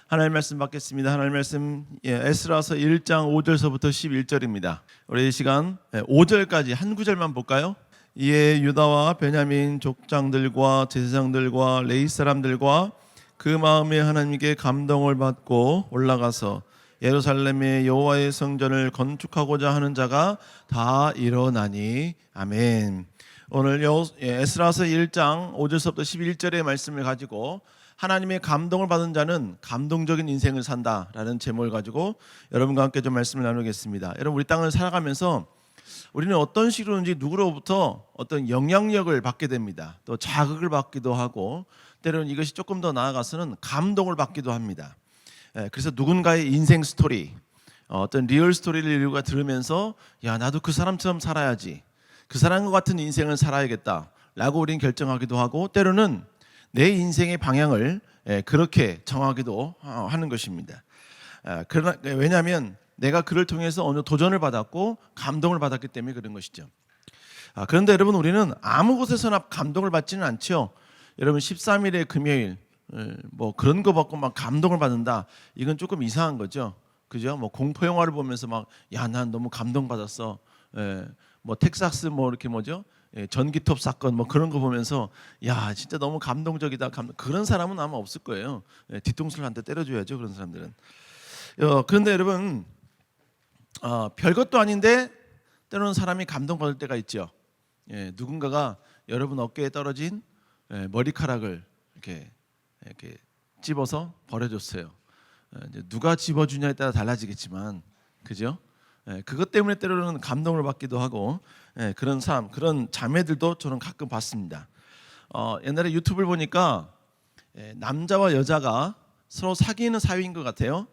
하나님 말씀 받겠습니다. 하나님 말씀 에스라서 1장 5절서부터 11절입니다. 우리 이 시간 5절까지 한 구절만 볼까요? 이에 유다와 베냐민 족장들과 제사장들과 레위 사람들과 그 마음에 하나님께 감동을 받고 올라가서 예루살렘의 여호와의 성전을 건축하고자 하는 자가 다 일어나니. 아멘. 오늘 에스라서 1장 5절서부터 11절의 말씀을 가지고 하나님의 감동을 받은 자는 감동적인 인생을 산다라는 제목을 가지고 여러분과 함께 좀 말씀을 나누겠습니다. 여러분, 우리 땅을 살아가면서 우리는 어떤 식으로든지 누구로부터 어떤 영향력을 받게 됩니다. 또 자극을 받기도 하고 때로는 이것이 조금 더 나아가서는 감동을 받기도 합니다. 그래서 누군가의 인생 스토리, 어떤 리얼 스토리를 우리가 들으면서 야, 나도 그 사람처럼 살아야지, 그 사람과 같은 인생을 살아야겠다라고 우리는 결정하기도 하고, 때로는 내 인생의 방향을 그렇게 정하기도 하는 것입니다. 왜냐하면 내가 그를 통해서 어느 도전을 받았고 감동을 받았기 때문에 그런 것이죠. 그런데 여러분, 우리는 아무 곳에서나 감동을 받지는 않죠. 여러분, 13일의 금요일 뭐 그런 거 받고 막 감동을 받는다, 이건 조금 이상한 거죠. 그죠? 뭐 공포 영화를 보면서 막 야, 난 너무 감동 받았어. 뭐 텍사스 뭐 이렇게 뭐죠? 전기톱 사건 뭐 그런 거 보면서 야, 진짜 너무 감동적이다. 그런 사람은 아마 없을 거예요. 뒤통수를 한 대 때려줘야죠, 그런 사람들은. 그런데 여러분, 별것도 아닌데 때로는 사람이 감동받을 때가 있죠. 누군가가 여러분 어깨에 떨어진 머리카락을 이렇게 집어서 버려줬어요. 이제 누가 집어주냐에 따라 달라지겠지만, 그죠? 그것 때문에 때로는 감동을 받기도 하고, 그런 사람, 그런 자매들도 저는 가끔 봤습니다. 옛날에 유튜브를 보니까 남자와 여자가 서로 사귀는 사이인 것 같아요.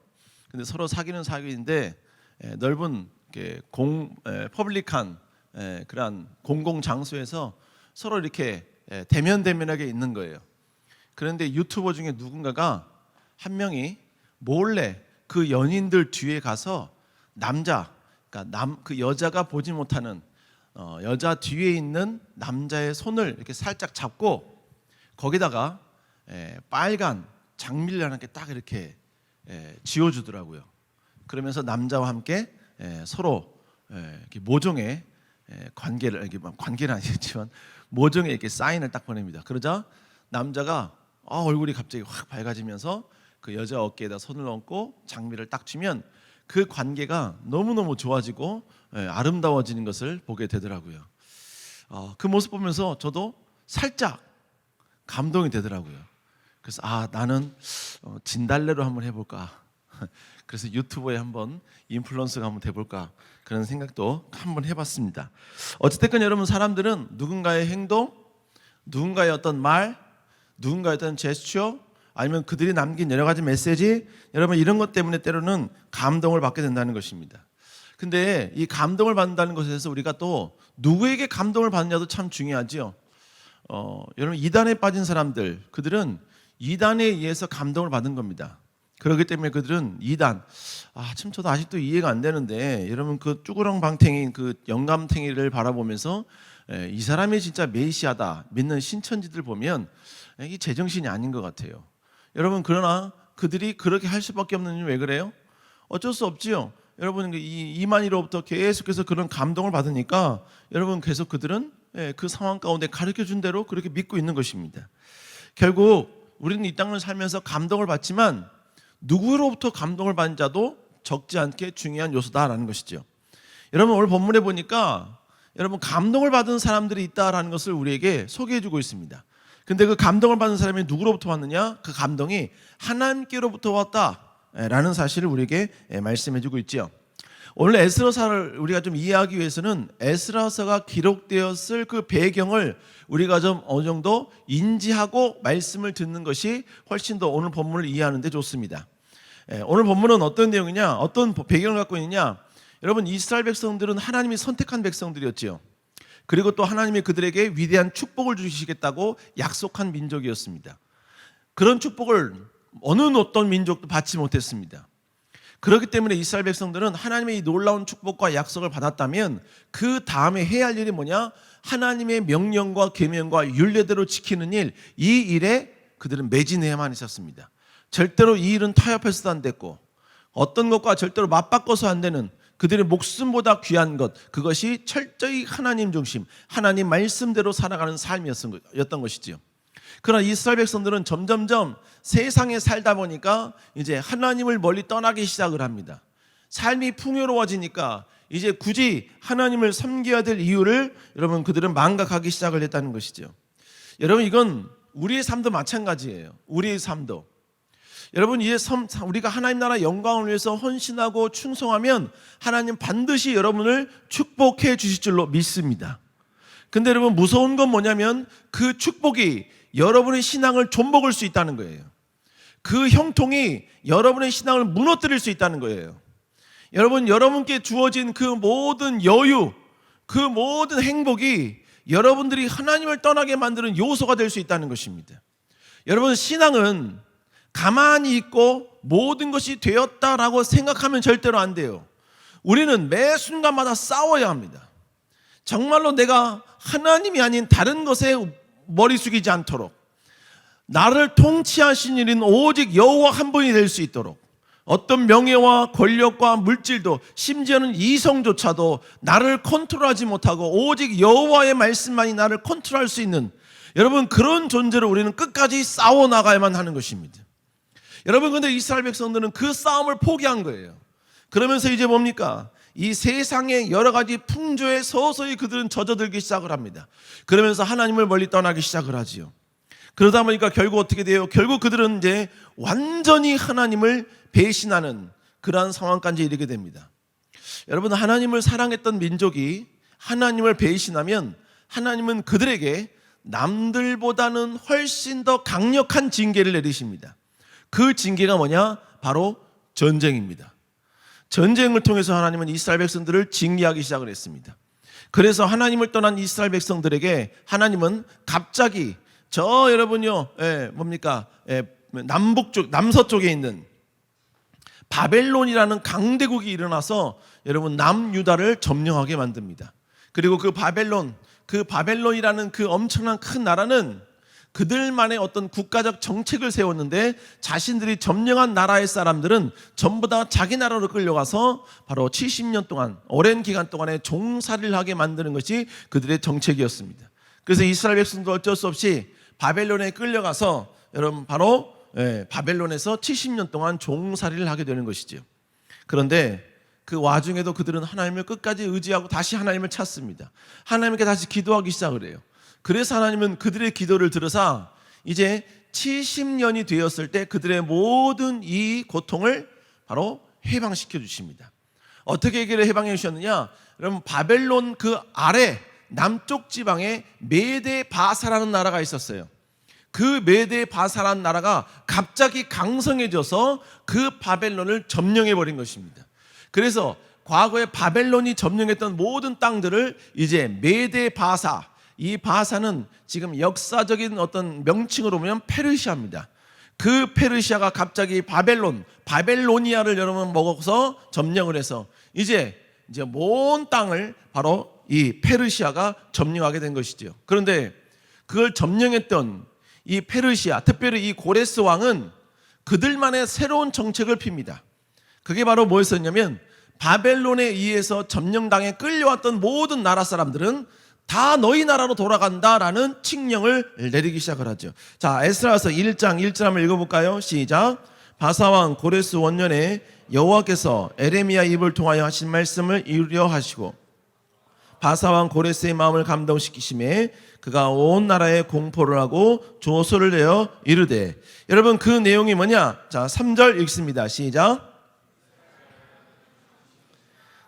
근데 서로 사귀는 사이인데 넓은 퍼블릭한 그런 공공 장소에서 서로 이렇게 대면대면하게 있는 거예요. 그런데 유튜버 중에 누군가가 한 명이 몰래 그 연인들 뒤에 가서 그러니까 그 여자가 보지 못하는 여자 뒤에 있는 남자의 손을 이렇게 살짝 잡고 거기다가 빨간 장미를 하나 딱 이렇게 지어주더라고요. 그러면서 남자와 함께 서로 이렇게 모종의 관계는 아니겠지만 모종의 이렇게 사인을 딱 보냅니다. 그러자 남자가 얼굴이 갑자기 확 밝아지면서 그 여자 어깨에다 손을 얹고 장미를 딱 주면 그 관계가 너무너무 좋아지고 아름다워지는 것을 보게 되더라고요. 그 모습 보면서 저도 살짝 감동이 되더라고요. 그래서 나는 진달래로 한번 해볼까. 그래서 유튜브에 한번 인플루언서가 한번 돼볼까, 그런 생각도 한번 해봤습니다. 어쨌든 여러분, 사람들은 누군가의 행동, 누군가의 어떤 말, 누군가의 어떤 제스처, 아니면 그들이 남긴 여러 가지 메시지, 여러분 이런 것 때문에 때로는 감동을 받게 된다는 것입니다. 근데 이 감동을 받는다는 것에서 우리가 또 누구에게 감동을 받느냐도 참 중요하죠. 여러분, 이단에 빠진 사람들, 그들은 이단에 의해서 감동을 받은 겁니다. 그렇기 때문에 그들은 이단, 참 저도 아직도 이해가 안 되는데, 여러분 그 쭈구렁방탱이, 그 영감탱이를 바라보면서 이 사람이 진짜 메시아다 믿는 신천지들 보면 이게 제정신이 아닌 것 같아요. 여러분, 그러나 그들이 그렇게 할 수밖에 없는 이유는 왜 그래요? 어쩔 수 없지요. 여러분, 이만희로부터 계속해서 그런 감동을 받으니까 여러분 계속 그들은 그 상황 가운데 가르쳐준 대로 그렇게 믿고 있는 것입니다. 결국 우리는 이 땅을 살면서 감동을 받지만 누구로부터 감동을 받는 자도 적지 않게 중요한 요소다라는 것이죠. 여러분, 오늘 본문에 보니까 여러분 감동을 받은 사람들이 있다라는 것을 우리에게 소개해주고 있습니다. 근데 그 감동을 받는 사람이 누구로부터 왔느냐? 그 감동이 하나님께로부터 왔다라는 사실을 우리에게 말씀해주고 있죠. 오늘 에스라서를 우리가 좀 이해하기 위해서는 에스라서가 기록되었을 그 배경을 우리가 좀 어느 정도 인지하고 말씀을 듣는 것이 훨씬 더 오늘 본문을 이해하는 데 좋습니다. 오늘 본문은 어떤 내용이냐, 어떤 배경을 갖고 있느냐? 여러분, 이스라엘 백성들은 하나님이 선택한 백성들이었지요. 그리고 또 하나님이 그들에게 위대한 축복을 주시겠다고 약속한 민족이었습니다. 그런 축복을 어떤 민족도 받지 못했습니다. 그렇기 때문에 이스라엘 백성들은 하나님의 이 놀라운 축복과 약속을 받았다면 그 다음에 해야 할 일이 뭐냐? 하나님의 명령과 계명과 율례대로 지키는 일, 이 일에 그들은 매진해야만 있었습니다. 절대로 이 일은 타협해서도 안 됐고 어떤 것과 절대로 맞바꿔서 안 되는 그들의 목숨보다 귀한 것, 그것이 철저히 하나님 중심, 하나님 말씀대로 살아가는 삶이었던 것이지요. 그러나 이스라엘 백성들은 점점점 세상에 살다 보니까 이제 하나님을 멀리 떠나기 시작을 합니다. 삶이 풍요로워지니까 이제 굳이 하나님을 섬겨야 될 이유를 여러분 그들은 망각하기 시작을 했다는 것이죠. 여러분 이건 우리의 삶도 마찬가지예요. 우리의 삶도. 여러분 우리가 하나님 나라 영광을 위해서 헌신하고 충성하면 하나님 반드시 여러분을 축복해 주실 줄로 믿습니다. 근데 여러분 무서운 건 뭐냐면 그 축복이 여러분의 신앙을 좀먹을 수 있다는 거예요. 그 형통이 여러분의 신앙을 무너뜨릴 수 있다는 거예요. 여러분께 주어진 그 모든 여유, 그 모든 행복이 여러분들이 하나님을 떠나게 만드는 요소가 될 수 있다는 것입니다. 여러분 신앙은 가만히 있고 모든 것이 되었다라고 생각하면 절대로 안 돼요. 우리는 매 순간마다 싸워야 합니다. 정말로 내가 하나님이 아닌 다른 것에 머리 숙이지 않도록, 나를 통치하신 이는 오직 여호와 한 분이 될 수 있도록, 어떤 명예와 권력과 물질도 심지어는 이성조차도 나를 컨트롤하지 못하고 오직 여호와의 말씀만이 나를 컨트롤할 수 있는, 여러분 그런 존재로 우리는 끝까지 싸워나가야만 하는 것입니다. 여러분 근데 이스라엘 백성들은 그 싸움을 포기한 거예요. 그러면서 이제 뭡니까? 이 세상의 여러 가지 풍조에 서서히 그들은 젖어들기 시작을 합니다. 그러면서 하나님을 멀리 떠나기 시작을 하지요. 그러다 보니까 결국 어떻게 돼요? 결국 그들은 이제 완전히 하나님을 배신하는 그러한 상황까지 이르게 됩니다. 여러분 하나님을 사랑했던 민족이 하나님을 배신하면 하나님은 그들에게 남들보다는 훨씬 더 강력한 징계를 내리십니다. 그 징계가 뭐냐? 바로 전쟁입니다. 전쟁을 통해서 하나님은 이스라엘 백성들을 징계하기 시작을 했습니다. 그래서 하나님을 떠난 이스라엘 백성들에게 하나님은 갑자기 여러분요, 남서쪽에 있는 바벨론이라는 강대국이 일어나서 여러분 남유다를 점령하게 만듭니다. 그리고 그 바벨론이라는 그 엄청난 큰 나라는 그들만의 어떤 국가적 정책을 세웠는데 자신들이 점령한 나라의 사람들은 전부 다 자기 나라로 끌려가서 바로 70년 동안 오랜 기간 동안에 종살이를 하게 만드는 것이 그들의 정책이었습니다. 그래서 이스라엘 백성도 어쩔 수 없이 바벨론에 끌려가서 여러분 바로 바벨론에서 70년 동안 종살이를 하게 되는 것이죠. 그런데 그 와중에도 그들은 하나님을 끝까지 의지하고 다시 하나님을 찾습니다. 하나님께 다시 기도하기 시작을 해요. 그래서 하나님은 그들의 기도를 들으사 이제 70년이 되었을 때 그들의 모든 이 고통을 바로 해방시켜 주십니다. 어떻게 얘기를 해방해 주셨느냐? 여러분 바벨론 그 아래 남쪽 지방에 메데 바사라는 나라가 있었어요. 그 메데 바사라는 나라가 갑자기 강성해져서 그 바벨론을 점령해 버린 것입니다. 그래서 과거에 바벨론이 점령했던 모든 땅들을 이제 메데 바사, 이 바사는 지금 역사적인 어떤 명칭으로 보면 페르시아입니다. 그 페르시아가 갑자기 바벨로니아를 여러분 먹어서 점령을 해서 이제 온 땅을 바로 이 페르시아가 점령하게 된 것이죠. 그런데 그걸 점령했던 이 페르시아, 특별히 이 고레스 왕은 그들만의 새로운 정책을 핍니다. 그게 바로 뭐였었냐면 바벨론에 의해서 점령당에 끌려왔던 모든 나라 사람들은 다 너희 나라로 돌아간다라는 칙령을 내리기 시작을 하죠. 자, 에스라서 1장 1절 한번 읽어볼까요? 시작. 바사왕 고레스 원년에 여호와께서 에레미야 입을 통하여 하신 말씀을 이루려 하시고 바사왕 고레스의 마음을 감동시키심에 그가 온 나라에 공포를 하고 조소를 내어 이르되, 여러분 그 내용이 뭐냐? 자, 3절 읽습니다. 시작.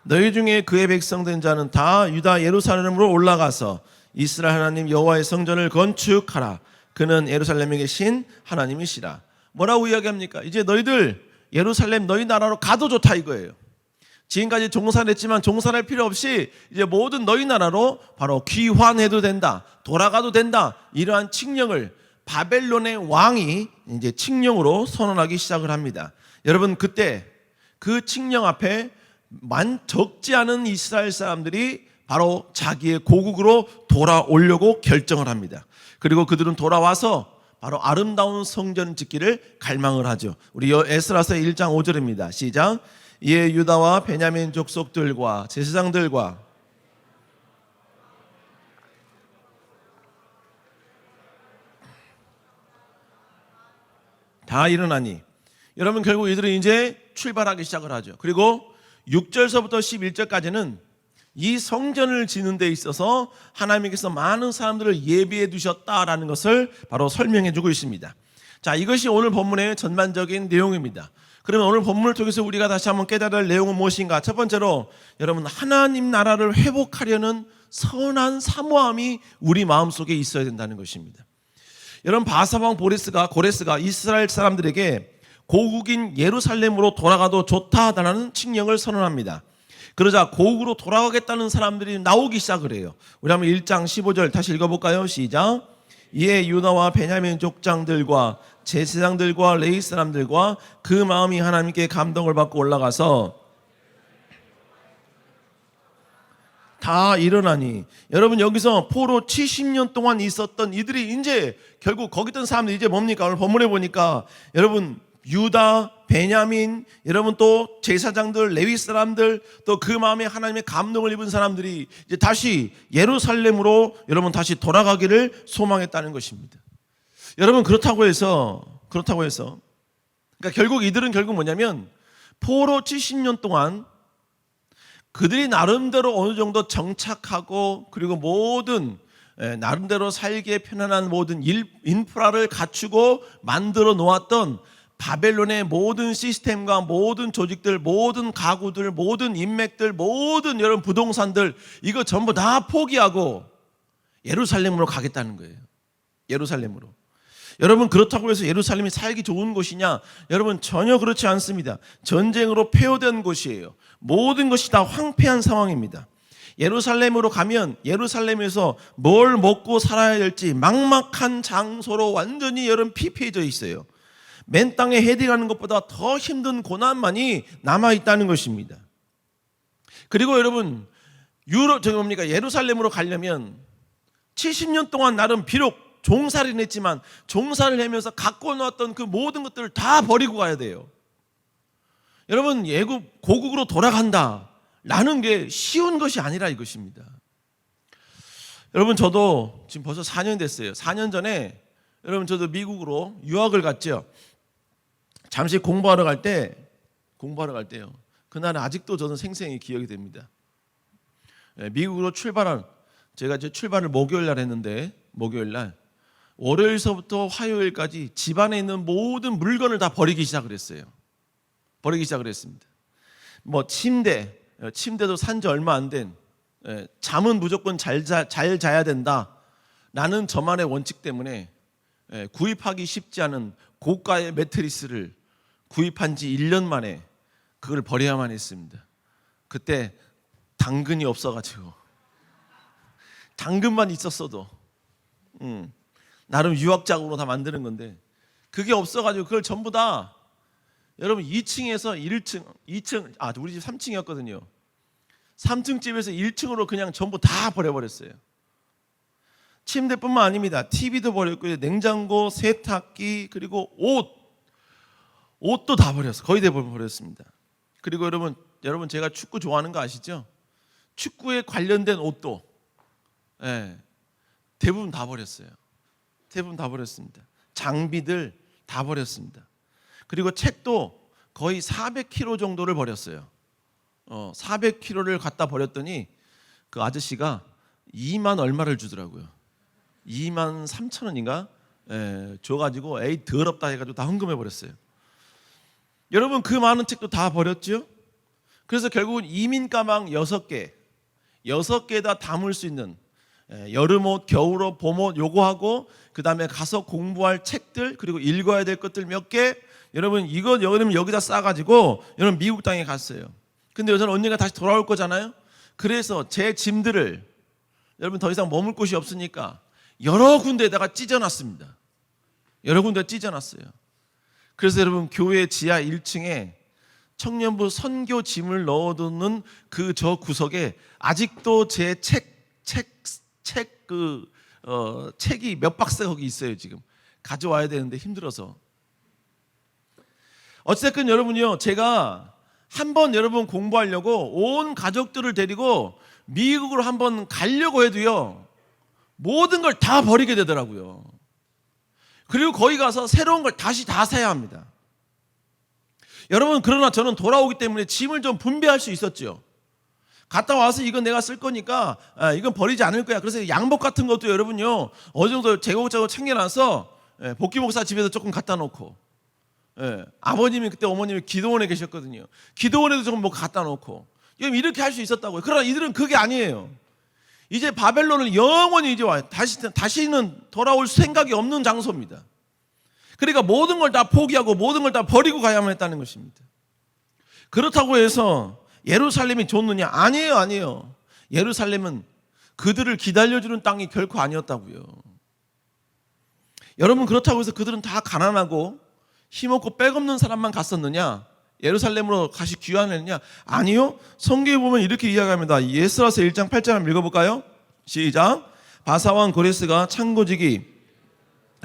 너희 중에 그의 백성된 자는 다 유다 예루살렘으로 올라가서 이스라엘 하나님 여호와의 성전을 건축하라. 그는 예루살렘에 계신 하나님이시라. 뭐라고 이야기합니까? 이제 너희들 예루살렘 너희 나라로 가도 좋다 이거예요. 지금까지 종살했지만 종살할 필요 없이 이제 모든 너희 나라로 바로 귀환해도 된다, 돌아가도 된다, 이러한 칙령을 바벨론의 왕이 이제 칙령으로 선언하기 시작을 합니다. 여러분 그때 그 칙령 앞에 적지 않은 이스라엘 사람들이 바로 자기의 고국으로 돌아오려고 결정을 합니다. 그리고 그들은 돌아와서 바로 아름다운 성전 짓기를 갈망을 하죠. 우리 에스라서 1장 5절입니다. 시작. 이에 유다와 베냐민 족속들과 제사장들과 다 일어나니, 여러분 결국 이들은 이제 출발하기 시작을 하죠. 그리고 6절서부터 11절까지는 이 성전을 짓는 데 있어서 하나님께서 많은 사람들을 예비해 두셨다라는 것을 바로 설명해 주고 있습니다. 자, 이것이 오늘 본문의 전반적인 내용입니다. 그러면 오늘 본문을 통해서 우리가 다시 한번 깨달을 할 내용은 무엇인가? 첫 번째로 여러분, 하나님 나라를 회복하려는 선한 사모함이 우리 마음속에 있어야 된다는 것입니다. 여러분, 바사왕 고레스가 이스라엘 사람들에게 고국인 예루살렘으로 돌아가도 좋다라는 칙령을 선언합니다. 그러자 고국으로 돌아가겠다는 사람들이 나오기 시작을 해요. 우리 한번 1장 15절 다시 읽어볼까요? 시작. 이에 유다와 베냐민 족장들과 제사장들과 레위 사람들과 그 마음이 하나님께 감동을 받고 올라가서 다 일어나니, 여러분 여기서 포로 70년 동안 있었던 이들이 이제 결국 거기 있던 사람들이 이제 뭡니까? 오늘 본문에 보니까 여러분 유다, 베냐민, 여러분 또 제사장들, 레위 사람들, 또 그 마음에 하나님의 감동을 입은 사람들이 이제 다시 예루살렘으로 여러분 다시 돌아가기를 소망했다는 것입니다. 여러분 그렇다고 해서 그러니까 결국 이들은 뭐냐면 포로 70년 동안 그들이 나름대로 어느 정도 정착하고 그리고 모든 나름대로 살기에 편안한 모든 인프라를 갖추고 만들어 놓았던 바벨론의 모든 시스템과 모든 조직들, 모든 가구들, 모든 인맥들, 모든 여러분 부동산들, 이거 전부 다 포기하고 예루살렘으로 가겠다는 거예요. 예루살렘으로. 여러분 그렇다고 해서 예루살렘이 살기 좋은 곳이냐? 여러분 전혀 그렇지 않습니다. 전쟁으로 폐허된 곳이에요. 모든 것이 다 황폐한 상황입니다. 예루살렘으로 가면 예루살렘에서 뭘 먹고 살아야 될지 막막한 장소로 완전히 여러분 피폐해져 있어요. 맨 땅에 헤딩하는 것보다 더 힘든 고난만이 남아있다는 것입니다. 그리고 여러분 예루살렘으로 가려면 70년 동안 나름 비록 종살이는 했지만 종살을 하면서 갖고 놓았던 그 모든 것들을 다 버리고 가야 돼요. 여러분 고국으로 돌아간다 라는 게 쉬운 것이 아니라 이것입니다. 여러분 저도 지금 벌써 4년 됐어요. 4년 전에 여러분 저도 미국으로 유학을 갔죠. 잠시 공부하러 갈 때요. 그날은 아직도 저는 생생히 기억이 됩니다. 미국으로 제가 이제 출발을 목요일 날 했는데 목요일 날 월요일서부터 화요일까지 집안에 있는 모든 물건을 다 버리기 시작을 했어요. 버리기 시작을 했습니다. 뭐 침대도 산 지 얼마 안 된, 잠은 무조건 잘 자야 된다 라는 저만의 원칙 때문에 구입하기 쉽지 않은 고가의 매트리스를 구입한 지 1년 만에 그걸 버려야만 했습니다. 그때 당근이 없어가지고 당근만 있었어도 나름 유학자금으로 다 만드는 건데 그게 없어가지고 그걸 전부 다 여러분 2층에서 1층, 우리 집 3층이었거든요. 3층 집에서 1층으로 그냥 전부 다 버려버렸어요. 침대뿐만 아닙니다. TV도 버렸고요. 냉장고, 세탁기, 그리고 옷도 다 버렸어요. 거의 대부분 버렸습니다. 그리고 여러분 제가 축구 좋아하는 거 아시죠? 축구에 관련된 옷도 대부분 다 버렸어요. 대부분 다 버렸습니다. 장비들 다 버렸습니다. 그리고 책도 거의 400kg 정도를 버렸어요. 400kg를 갖다 버렸더니 그 아저씨가 2만 얼마를 주더라고요. 2만 3천 원인가? 줘가지고 에이 더럽다 해가지고 다 헌금해 버렸어요. 여러분 그 많은 책도 다 버렸죠. 그래서 결국은 이민 가방 6개에다 담을 수 있는 여름옷, 겨울옷, 봄옷 요거 하고 그 다음에 가서 공부할 책들 그리고 읽어야 될 것들 몇 개, 여러분 이거 여기다 싸가지고 여러분 미국 땅에 갔어요. 근데 저는 언니가 다시 돌아올 거잖아요. 그래서 제 짐들을 여러분 더 이상 머물 곳이 없으니까 여러 군데에다가 찢어놨습니다. 여러 군데 찢어놨어요. 그래서 여러분 교회 지하 1층에 청년부 선교 짐을 넣어두는 그 저 구석에 아직도 제 책이 몇 박스가 거기 있어요. 지금 가져와야 되는데 힘들어서. 어쨌든 여러분요, 제가 한번 여러분 공부하려고 온 가족들을 데리고 미국으로 한번 가려고 해도요, 모든 걸 다 버리게 되더라고요. 그리고 거기 가서 새로운 걸 다시 다 사야 합니다. 여러분, 그러나 저는 돌아오기 때문에 짐을 좀 분배할 수 있었죠. 갔다 와서 이건 내가 쓸 거니까 이건 버리지 않을 거야. 그래서 양복 같은 것도 여러분요, 어느 정도 제고자고 챙겨놔서 복귀 목사 집에서 조금 갖다 놓고, 아버님이 그때 어머님이 기도원에 계셨거든요. 기도원에도 조금 뭐 갖다 놓고, 이렇게 할 수 있었다고요. 그러나 이들은 그게 아니에요. 이제 바벨론을 영원히 이제 와요. 다시는 돌아올 생각이 없는 장소입니다. 그러니까 모든 걸 다 포기하고 모든 걸 다 버리고 가야만 했다는 것입니다. 그렇다고 해서 예루살렘이 좋느냐? 아니에요. 예루살렘은 그들을 기다려주는 땅이 결코 아니었다고요. 여러분, 그렇다고 해서 그들은 다 가난하고 힘없고 빽없는 사람만 갔었느냐? 예루살렘으로 다시 귀환했느냐? 아니요. 성경에 보면 이렇게 이야기합니다. 에스라서 1장 8절 한번 읽어볼까요? 시작. 바사왕 고레스가 창고지기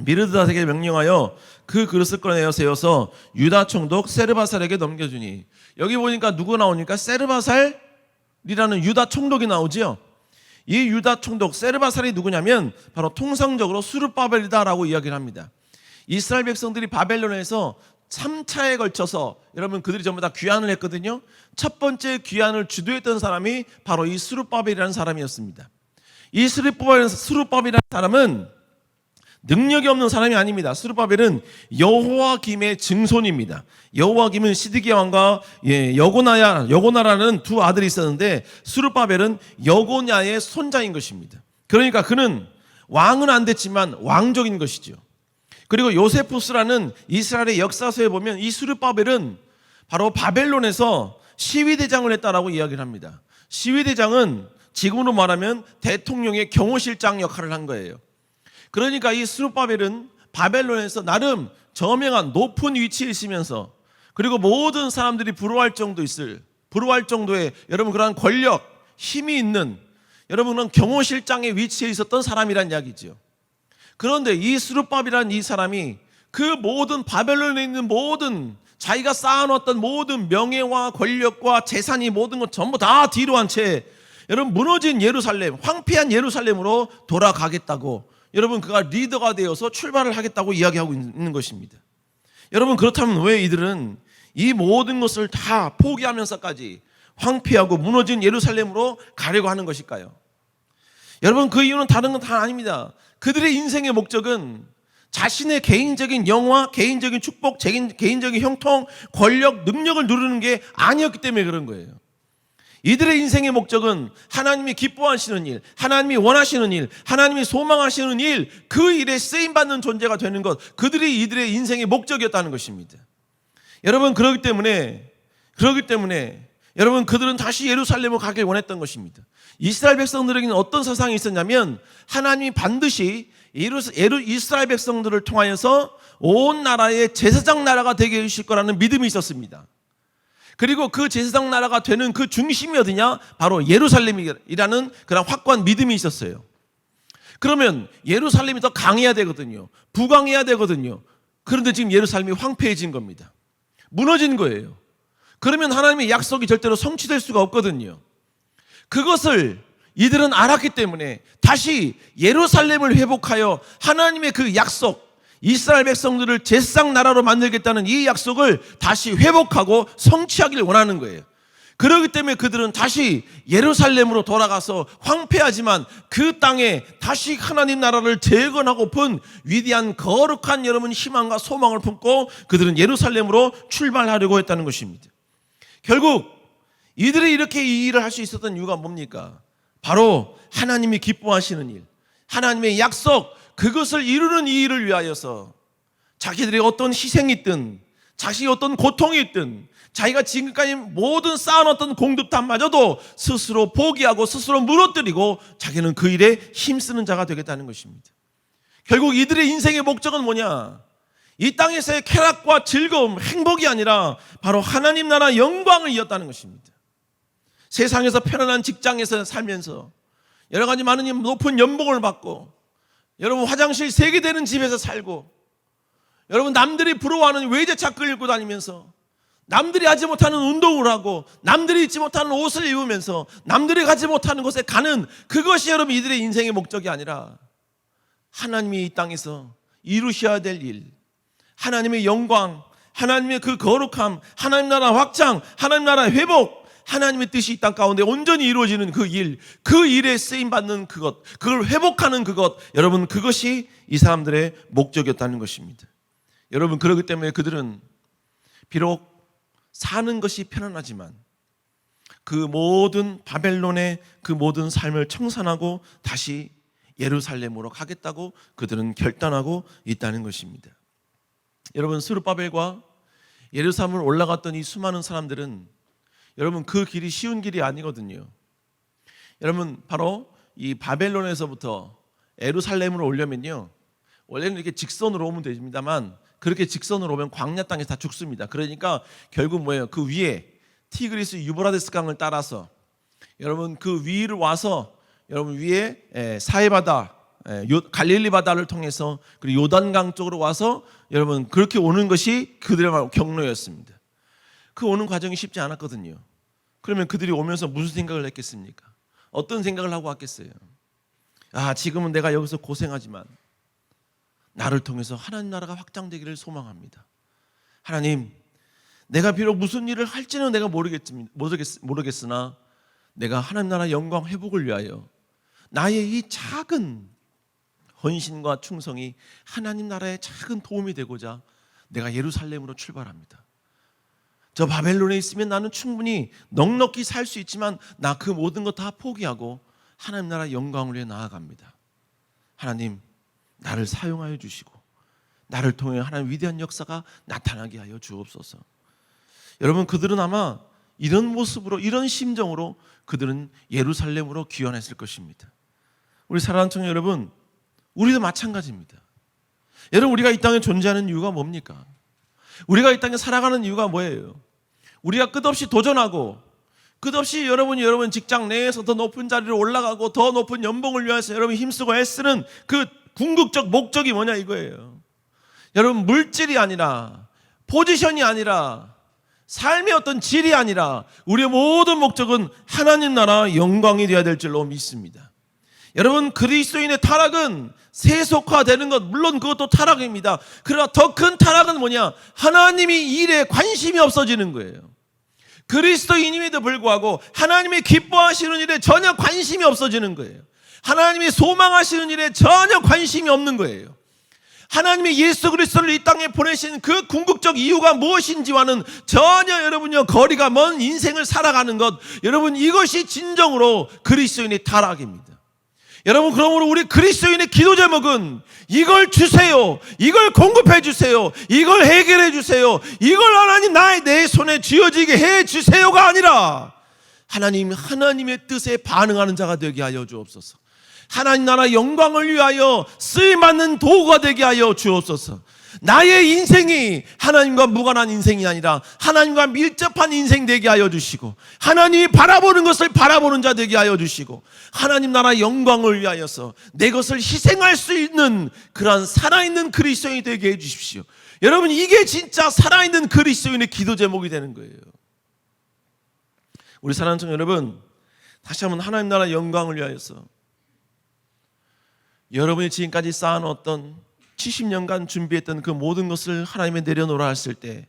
미르드닷에게 명령하여 그 그릇을 꺼내어 세워서 유다 총독 세르바살에게 넘겨주니, 여기 보니까 누구 나오니까 세르바살이라는 유다 총독이 나오지요. 이 유다 총독 세르바살이 누구냐면 바로 통상적으로 스룹바벨이다라고 이야기를 합니다. 이스라엘 백성들이 바벨론에서 3차에 걸쳐서 여러분 그들이 전부 다 귀환을 했거든요. 첫 번째 귀환을 주도했던 사람이 바로 이 스룹바벨이라는 사람이었습니다. 이 스룹바벨이라는 사람은 능력이 없는 사람이 아닙니다. 스룹바벨은 여호와김의 증손입니다. 여호와김은 시드기야 왕과 여고나라는 두 아들이 있었는데, 스룹바벨은 여고냐의 손자인 것입니다. 그러니까 그는 왕은 안 됐지만 왕족인 것이죠. 그리고 요세푸스라는 이스라엘의 역사서에 보면 이 스룹바벨은 바로 바벨론에서 시위대장을 했다라고 이야기를 합니다. 시위대장은 지금으로 말하면 대통령의 경호실장 역할을 한 거예요. 그러니까 이 스룹바벨은 바벨론에서 나름 저명한 높은 위치에 있으면서, 그리고 모든 사람들이 부러워할 정도의 여러분 그러한 권력, 힘이 있는 여러분은 경호실장의 위치에 있었던 사람이란 이야기죠. 그런데 이 스룹바벨이라는 이 사람이 그 모든 바벨론에 있는 모든 자기가 쌓아놓았던 모든 명예와 권력과 재산이 모든 것 전부 다 뒤로 한 채 여러분 무너진 예루살렘, 황폐한 예루살렘으로 돌아가겠다고, 여러분 그가 리더가 되어서 출발을 하겠다고 이야기하고 있는 것입니다. 여러분, 그렇다면 왜 이들은 이 모든 것을 다 포기하면서까지 황폐하고 무너진 예루살렘으로 가려고 하는 것일까요? 여러분, 그 이유는 다른 건 다 아닙니다. 그들의 인생의 목적은 자신의 개인적인 영화, 개인적인 축복, 개인적인 형통, 권력, 능력을 누리는 게 아니었기 때문에 그런 거예요. 이들의 인생의 목적은 하나님이 기뻐하시는 일, 하나님이 원하시는 일, 하나님이 소망하시는 일, 그 일에 쓰임받는 존재가 되는 것, 그들이 이들의 인생의 목적이었다는 것입니다. 여러분, 그렇기 때문에 여러분 그들은 다시 예루살렘으로 가길 원했던 것입니다. 이스라엘 백성들에게는 어떤 사상이 있었냐면, 하나님이 반드시 이스라엘 백성들을 통하여서 온 나라의 제사장 나라가 되게 해주실 거라는 믿음이 있었습니다. 그리고 그 제사장 나라가 되는 그 중심이 어디냐? 바로 예루살렘이라는 그런 확고한 믿음이 있었어요. 그러면 예루살렘이 더 강해야 되거든요. 부강해야 되거든요. 그런데 지금 예루살렘이 황폐해진 겁니다. 무너진 거예요. 그러면 하나님의 약속이 절대로 성취될 수가 없거든요. 그것을 이들은 알았기 때문에 다시 예루살렘을 회복하여 하나님의 그 약속, 이스라엘 백성들을 제사장 나라로 만들겠다는 이 약속을 다시 회복하고 성취하기를 원하는 거예요. 그렇기 때문에 그들은 다시 예루살렘으로 돌아가서 황폐하지만 그 땅에 다시 하나님 나라를 재건하고픈 위대한 거룩한 여러분 희망과 소망을 품고 그들은 예루살렘으로 출발하려고 했다는 것입니다. 결국 이들이 이렇게 이 일을 할 수 있었던 이유가 뭡니까? 바로 하나님이 기뻐하시는 일, 하나님의 약속, 그것을 이루는 이 일을 위하여서 자기들의 어떤 희생이 있든, 자신이 어떤 고통이 있든, 자기가 지금까지 모든 쌓아놨던 공덕담마저도 스스로 포기하고 스스로 무너뜨리고 자기는 그 일에 힘쓰는 자가 되겠다는 것입니다. 결국 이들의 인생의 목적은 뭐냐? 이 땅에서의 쾌락과 즐거움, 행복이 아니라 바로 하나님 나라 영광을 이었다는 것입니다. 세상에서 편안한 직장에서 살면서 여러 가지 많은 높은 연봉을 받고 여러분 화장실 3개 되는 집에서 살고 여러분, 남들이 부러워하는 외제차 끌고 다니면서, 남들이 하지 못하는 운동을 하고, 남들이 입지 못하는 옷을 입으면서, 남들이 가지 못하는 곳에 가는, 그것이 여러분 이들의 인생의 목적이 아니라 하나님이 이 땅에서 이루셔야 될 일, 하나님의 영광, 하나님의 그 거룩함, 하나님 나라 확장, 하나님 나라 회복, 하나님의 뜻이 이 땅 가운데 온전히 이루어지는 그 일, 그 일에 쓰임받는 그것, 그걸 회복하는 그것, 여러분, 그것이 이 사람들의 목적이었다는 것입니다. 여러분, 그렇기 때문에 그들은 비록 사는 것이 편안하지만 그 모든 바벨론의 그 모든 삶을 청산하고 다시 예루살렘으로 가겠다고 그들은 결단하고 있다는 것입니다. 여러분, 스룹바벨과 예루살렘을 올라갔던 이 수많은 사람들은 여러분, 그 길이 쉬운 길이 아니거든요. 여러분, 바로 이 바벨론에서부터 예루살렘으로 오려면요, 원래는 이렇게 직선으로 오면 됩니다만 그렇게 직선으로 오면 광야 땅에서 다 죽습니다. 그러니까 결국 뭐예요? 그 위에 티그리스 유브라데스 강을 따라서 여러분 그 위를 와서 여러분 위에 사해바다, 갈릴리 바다를 통해서 그리고 요단강 쪽으로 와서 여러분 그렇게 오는 것이 그들의 경로였습니다. 그 오는 과정이 쉽지 않았거든요. 그러면 그들이 오면서 무슨 생각을 했겠습니까? 어떤 생각을 하고 왔겠어요? 아, 지금은 내가 여기서 고생하지만 나를 통해서 하나님 나라가 확장되기를 소망합니다. 하나님, 내가 비록 무슨 일을 할지는 내가 모르겠으나 내가 하나님 나라 영광 회복을 위하여 나의 이 작은 헌신과 충성이 하나님 나라에 작은 도움이 되고자 내가 예루살렘으로 출발합니다. 저 바벨론에 있으면 나는 충분히 넉넉히 살 수 있지만 나 그 모든 것 다 포기하고 하나님 나라 영광을 위해 나아갑니다. 하나님, 나를 사용하여 주시고 나를 통해 하나님 위대한 역사가 나타나게 하여 주옵소서. 여러분, 그들은 아마 이런 모습으로, 이런 심정으로 그들은 예루살렘으로 귀환했을 것입니다. 우리 사랑하는 청년 여러분, 우리도 마찬가지입니다. 여러분, 우리가 이 땅에 존재하는 이유가 뭡니까? 우리가 이 땅에 살아가는 이유가 뭐예요? 우리가 끝없이 도전하고 끝없이 여러분 직장 내에서 더 높은 자리로 올라가고 더 높은 연봉을 위해서 여러분 힘쓰고 애쓰는 그 궁극적 목적이 뭐냐 이거예요. 여러분, 물질이 아니라, 포지션이 아니라, 삶의 어떤 질이 아니라 우리의 모든 목적은 하나님 나라 영광이 되어야 될 줄로 믿습니다. 여러분, 그리스도인의 타락은 세속화되는 것, 물론 그것도 타락입니다. 그러나 더 큰 타락은 뭐냐? 하나님이 일에 관심이 없어지는 거예요. 그리스도인임에도 불구하고 하나님이 기뻐하시는 일에 전혀 관심이 없어지는 거예요. 하나님이 소망하시는 일에 전혀 관심이 없는 거예요. 하나님이 예수 그리스도를 이 땅에 보내신 그 궁극적 이유가 무엇인지와는 전혀 여러분요 거리가 먼 인생을 살아가는 것, 여러분 이것이 진정으로 그리스도인의 타락입니다. 여러분, 그러므로 우리 그리스도인의 기도 제목은 이걸 주세요, 이걸 공급해 주세요, 이걸 해결해 주세요, 이걸 하나님 내 손에 쥐어지게 해 주세요가 아니라 하나님의 뜻에 반응하는 자가 되게 하여 주옵소서. 하나님 나라 영광을 위하여 쓰임받는 도구가 되게 하여 주옵소서. 나의 인생이 하나님과 무관한 인생이 아니라 하나님과 밀접한 인생 되게 하여 주시고, 하나님이 바라보는 것을 바라보는 자 되게 하여 주시고, 하나님 나라 영광을 위하여서 내 것을 희생할 수 있는 그러한 살아있는 그리스도인이 되게 해 주십시오. 여러분, 이게 진짜 살아있는 그리스도인의 기도 제목이 되는 거예요. 우리 사랑하는 청년 여러분, 다시 한번 하나님 나라 영광을 위하여서 여러분이 지금까지 쌓아놓았던 70년간 준비했던 그 모든 것을 하나님에 내려놓으라 했을 때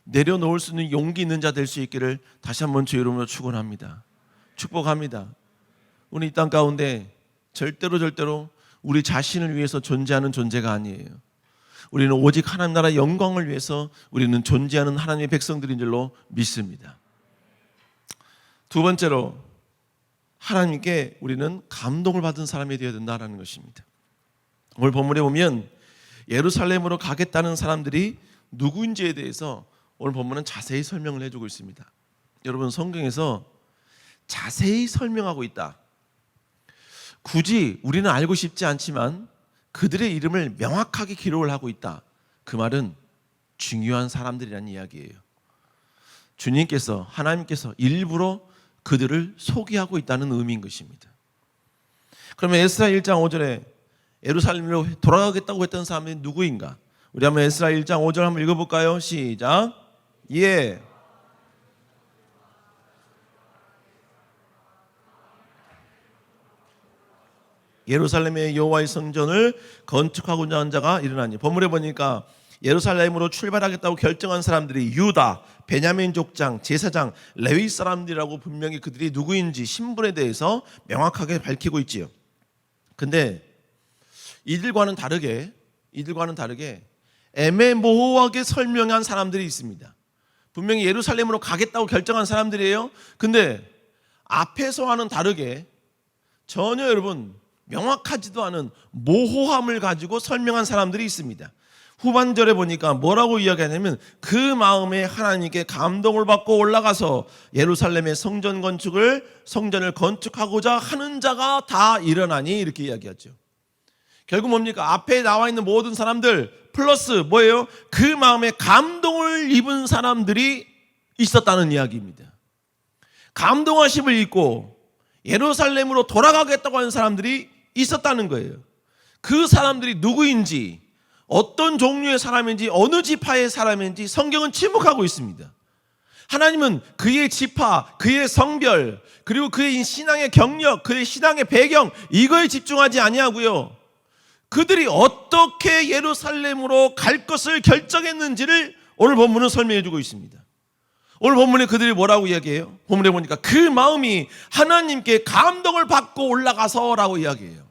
내려놓을 수 있는 용기 있는 자 될 수 있기를 다시 한번 주의 이름으로 축원합니다. 축복합니다. 우리 이 땅 가운데 절대로 우리 자신을 위해서 존재하는 존재가 아니에요. 우리는 오직 하나님 나라 영광을 위해서 우리는 존재하는 하나님의 백성들인 줄로 믿습니다. 두 번째로, 하나님께 우리는 감동을 받은 사람이 되어야 된다는 것입니다. 오늘 본문에 보면 예루살렘으로 가겠다는 사람들이 누구인지에 대해서 오늘 본문은 자세히 설명을 해주고 있습니다. 여러분, 성경에서 자세히 설명하고 있다. 굳이 우리는 알고 싶지 않지만 그들의 이름을 명확하게 기록을 하고 있다. 그 말은 중요한 사람들이라는 이야기예요. 주님께서, 하나님께서 일부러 그들을 소개하고 있다는 의미인 것입니다. 그러면 에스라 1장 5절에 예루살렘으로 돌아가겠다고 했던 사람이 누구인가? 우리 한번 에스라 1장 5절 한번 읽어볼까요? 시작. 예. 예루살렘의 여호와의 성전을 건축하고자 한 자가 일어나니. 본문에 보니까 예루살렘으로 출발하겠다고 결정한 사람들이 유다, 베냐민 족장, 제사장, 레위 사람들이라고 분명히 그들이 누구인지 신분에 대해서 명확하게 밝히고 있지요. 근데 이들과는 다르게 애매모호하게 설명한 사람들이 있습니다. 분명히 예루살렘으로 가겠다고 결정한 사람들이에요. 근데 앞에서와는 다르게 전혀 여러분 명확하지도 않은 모호함을 가지고 설명한 사람들이 있습니다. 후반절에 보니까 뭐라고 이야기하냐면 그 마음에 하나님께 감동을 받고 올라가서 예루살렘의 성전을 건축하고자 하는 자가 다 일어나니 이렇게 이야기하죠. 결국 뭡니까? 앞에 나와 있는 모든 사람들 플러스 뭐예요? 그 마음에 감동을 입은 사람들이 있었다는 이야기입니다. 감동하심을 입고 예루살렘으로 돌아가겠다고 하는 사람들이 있었다는 거예요. 그 사람들이 누구인지, 어떤 종류의 사람인지, 어느 지파의 사람인지 성경은 침묵하고 있습니다. 하나님은 그의 지파, 그의 성별, 그리고 그의 신앙의 경력, 그의 신앙의 배경, 이거에 집중하지 아니하고요, 그들이 어떻게 예루살렘으로 갈 것을 결정했는지를 오늘 본문은 설명해 주고 있습니다. 오늘 본문에 그들이 뭐라고 이야기해요? 본문에 보니까 그 마음이 하나님께 감동을 받고 올라가서라고 이야기해요.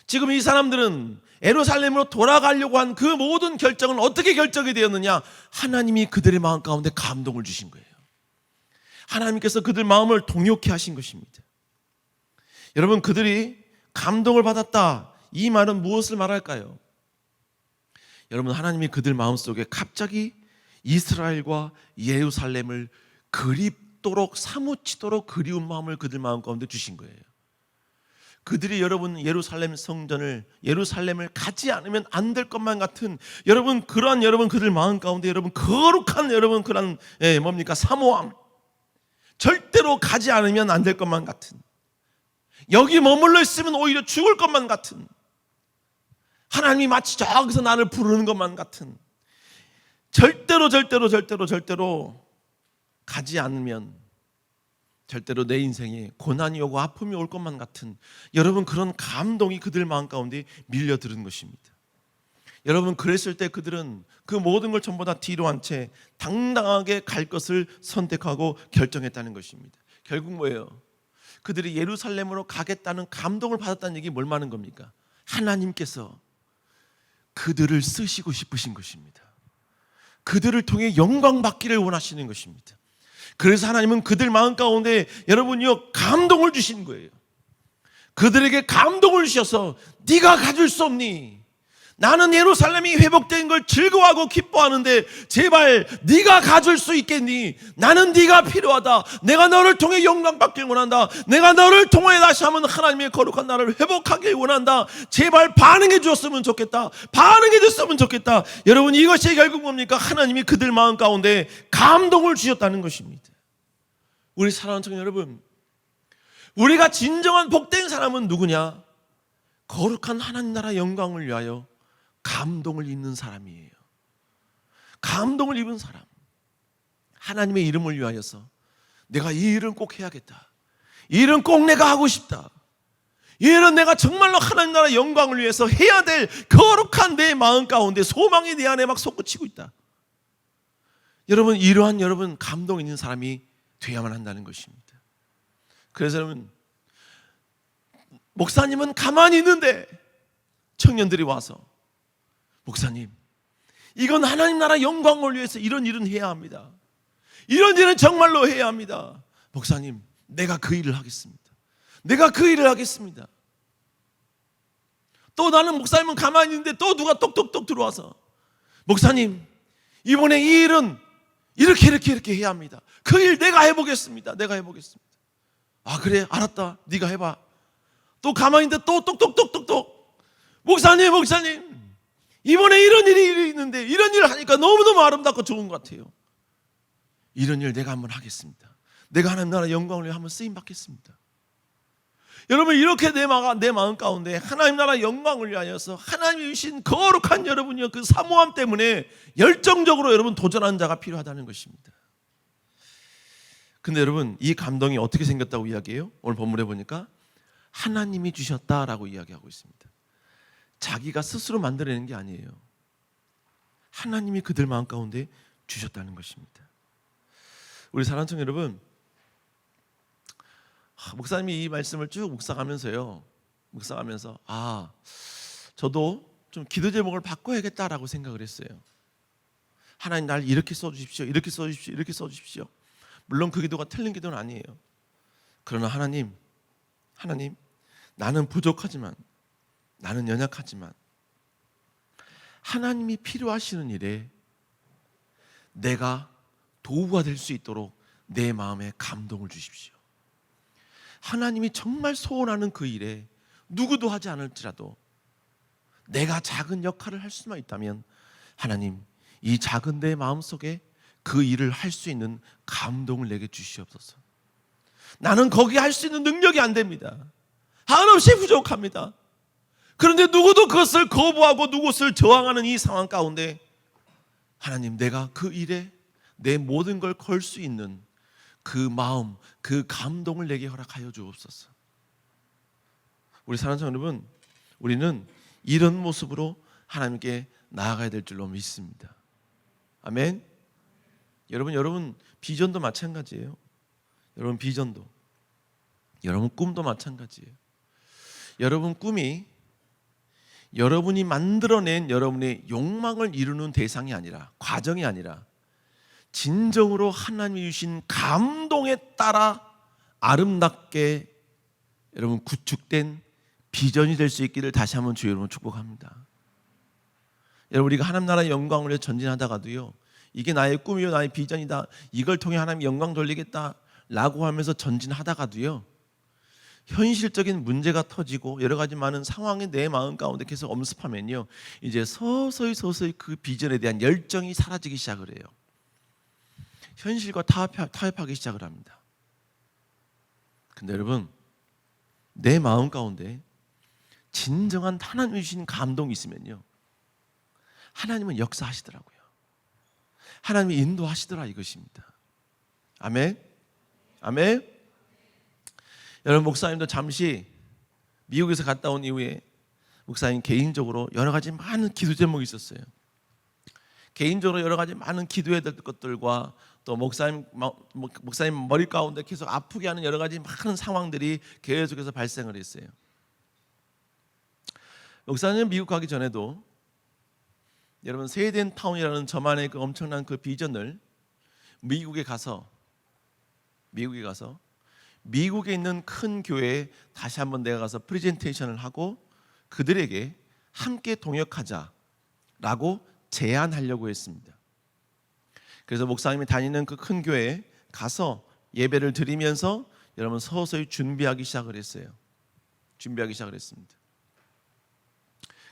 지금 이 사람들은 예루살렘으로 돌아가려고 한 그 모든 결정은 어떻게 결정이 되었느냐? 하나님이 그들의 마음 가운데 감동을 주신 거예요. 하나님께서 그들 마음을 동요케 하신 것입니다. 여러분, 그들이 감동을 받았다, 이 말은 무엇을 말할까요? 여러분, 하나님이 그들 마음속에 갑자기 이스라엘과 예루살렘을 그립도록, 사무치도록 그리운 마음을 그들 마음 가운데 주신 거예요. 그들이 여러분 예루살렘을 가지 않으면 안 될 것만 같은 그러한 그들 마음 가운데 거룩한 그런 사모함, 절대로 가지 않으면 안 될 것만 같은, 여기 머물러 있으면 오히려 죽을 것만 같은, 하나님이 마치 저기서 나를 부르는 것만 같은, 절대로 가지 않으면 절대로 내 인생에 고난이 오고 아픔이 올 것만 같은 여러분 그런 감동이 그들 마음 가운데 밀려드는 것입니다. 여러분, 그랬을 때 그들은 그 모든 걸 전부 다 뒤로 한 채 당당하게 갈 것을 선택하고 결정했다는 것입니다. 결국 뭐예요? 그들이 예루살렘으로 가겠다는 감동을 받았다는 얘기 뭘 말하는 겁니까? 하나님께서 그들을 쓰시고 싶으신 것입니다. 그들을 통해 영광 받기를 원하시는 것입니다. 그래서 하나님은 그들 마음 가운데 여러분이요 감동을 주신 거예요. 그들에게 감동을 주셔서 네가 가질 수 없니? 나는 예루살렘이 회복된 걸 즐거워하고 기뻐하는데 제발 네가 가질 수 있겠니? 나는 네가 필요하다. 내가 너를 통해 영광 받길 원한다. 내가 너를 통해 다시 한번 하나님의 거룩한 나라를 회복하길 원한다. 제발 반응해 주었으면 좋겠다. 반응해 줬으면 좋겠다. 여러분, 이것이 결국 뭡니까? 하나님이 그들 마음 가운데 감동을 주셨다는 것입니다. 우리 사랑하는 청년 여러분, 우리가 진정한 복된 사람은 누구냐? 거룩한 하나님 나라 영광을 위하여 감동을 입는 사람이에요. 감동을 입은 사람, 하나님의 이름을 위하여서 내가 이 일은 꼭 해야겠다, 이 일은 꼭 내가 하고 싶다, 이 일은 내가 정말로 하나님 나라 영광을 위해서 해야 될 거룩한 내 마음 가운데 소망이 내 안에 막 솟구치고 있다. 이러한 감동 있는 사람이 돼야만 한다는 것입니다. 그래서 여러분, 목사님은 가만히 있는데 청년들이 와서 목사님, 이건 하나님 나라 영광을 위해서 이런 일은 해야 합니다. 이런 일은 정말로 해야 합니다. 목사님, 내가 그 일을 하겠습니다. 내가 그 일을 하겠습니다. 또 나는 목사님은 가만히 있는데 또 누가 똑똑똑 들어와서 목사님, 이번에 이 일은 이렇게 해야 합니다. 그 일 내가 해보겠습니다. 아, 그래, 알았다, 네가 해봐. 또 가만히 있는데 또 똑똑똑똑똑 목사님, 이번에 이런 일이 있는데 이런 일을 하니까 너무너무 아름답고 좋은 것 같아요. 이런 일 내가 한번 하겠습니다. 내가 하나님 나라 영광을 위해 한번 쓰임 받겠습니다. 여러분, 이렇게 내 마음 가운데 하나님 나라 영광을 위하여서 하나님이 주신 거룩한 여러분이요, 그 사모함 때문에 열정적으로 여러분 도전하는 자가 필요하다는 것입니다. 근데 여러분, 이 감동이 어떻게 생겼다고 이야기해요? 오늘 본문에 보니까 하나님이 주셨다라고 이야기하고 있습니다. 자기가 스스로 만들어내는 게 아니에요. 하나님이 그들 마음 가운데 주셨다는 것입니다. 우리 사랑하는 청년 여러분, 목사님이 이 말씀을 쭉 묵상하면서 저도 좀 기도 제목을 바꿔야겠다라고 생각을 했어요. 하나님 날 이렇게 써주십시오, 이렇게 써주십시오, 이렇게 써주십시오. 물론 그 기도가 틀린 기도는 아니에요. 그러나 하나님, 나는 부족하지만, 나는 연약하지만 하나님이 필요하시는 일에 내가 도구가 될 수 있도록 내 마음에 감동을 주십시오. 하나님이 정말 소원하는 그 일에 누구도 하지 않을지라도 내가 작은 역할을 할 수만 있다면 하나님, 이 작은 내 마음속에 그 일을 할 수 있는 감동을 내게 주시옵소서. 나는 거기에 할 수 있는 능력이 안 됩니다. 한없이 부족합니다. 그런데 누구도 그것을 거부하고 누구를 저항하는 이 상황 가운데 하나님, 내가 그 일에 내 모든 걸 걸 수 있는 그 마음, 그 감동을 내게 허락하여 주옵소서. 우리 사랑하는 여러분, 우리는 이런 모습으로 하나님께 나아가야 될 줄로 믿습니다. 아멘. 여러분 비전도 마찬가지예요. 여러분 비전도, 여러분 꿈도 마찬가지예요. 여러분 꿈이 여러분이 만들어낸 여러분의 욕망을 이루는 대상이 아니라, 과정이 아니라 진정으로 하나님이 주신 감동에 따라 아름답게 여러분 구축된 비전이 될 수 있기를 다시 한번 주여 여러분 축복합니다. 여러분, 우리가 하나님 나라의 영광을 위해 전진하다가도요, 이게 나의 꿈이요, 나의 비전이다, 이걸 통해 하나님 영광 돌리겠다 라고 하면서 전진하다가도요, 현실적인 문제가 터지고 여러 가지 많은 상황이 내 마음 가운데 계속 엄습하면요, 이제 서서히 그 비전에 대한 열정이 사라지기 시작을 해요. 현실과 타협하기 시작을 합니다. 근데 여러분, 내 마음 가운데 진정한 하나님이 주신 감동이 있으면요, 하나님은 역사하시더라고요. 하나님이 인도하시더라, 이것입니다. 아멘. 아멘. 여러분, 목사님도 잠시 미국에서 갔다 온 이후에 목사님 개인적으로 여러 가지 많은 기도 제목이 있었어요. 개인적으로 여러 가지 많은 기도해야 될 것들과 또 목사님 머리 가운데 계속 아프게 하는 여러 가지 많은 상황들이 계속해서 발생을 했어요. 목사님 미국 가기 전에도 여러분, 세덴 타운이라는 저만의 그 엄청난 그 비전을 미국에 가서 미국에 있는 큰 교회에 다시 한번 내가 가서 프레젠테이션을 하고 그들에게 함께 동역하자라고 제안하려고 했습니다. 그래서 목사님이 다니는 그 큰 교회에 가서 예배를 드리면서 여러분 서서히 준비하기 시작을 했습니다.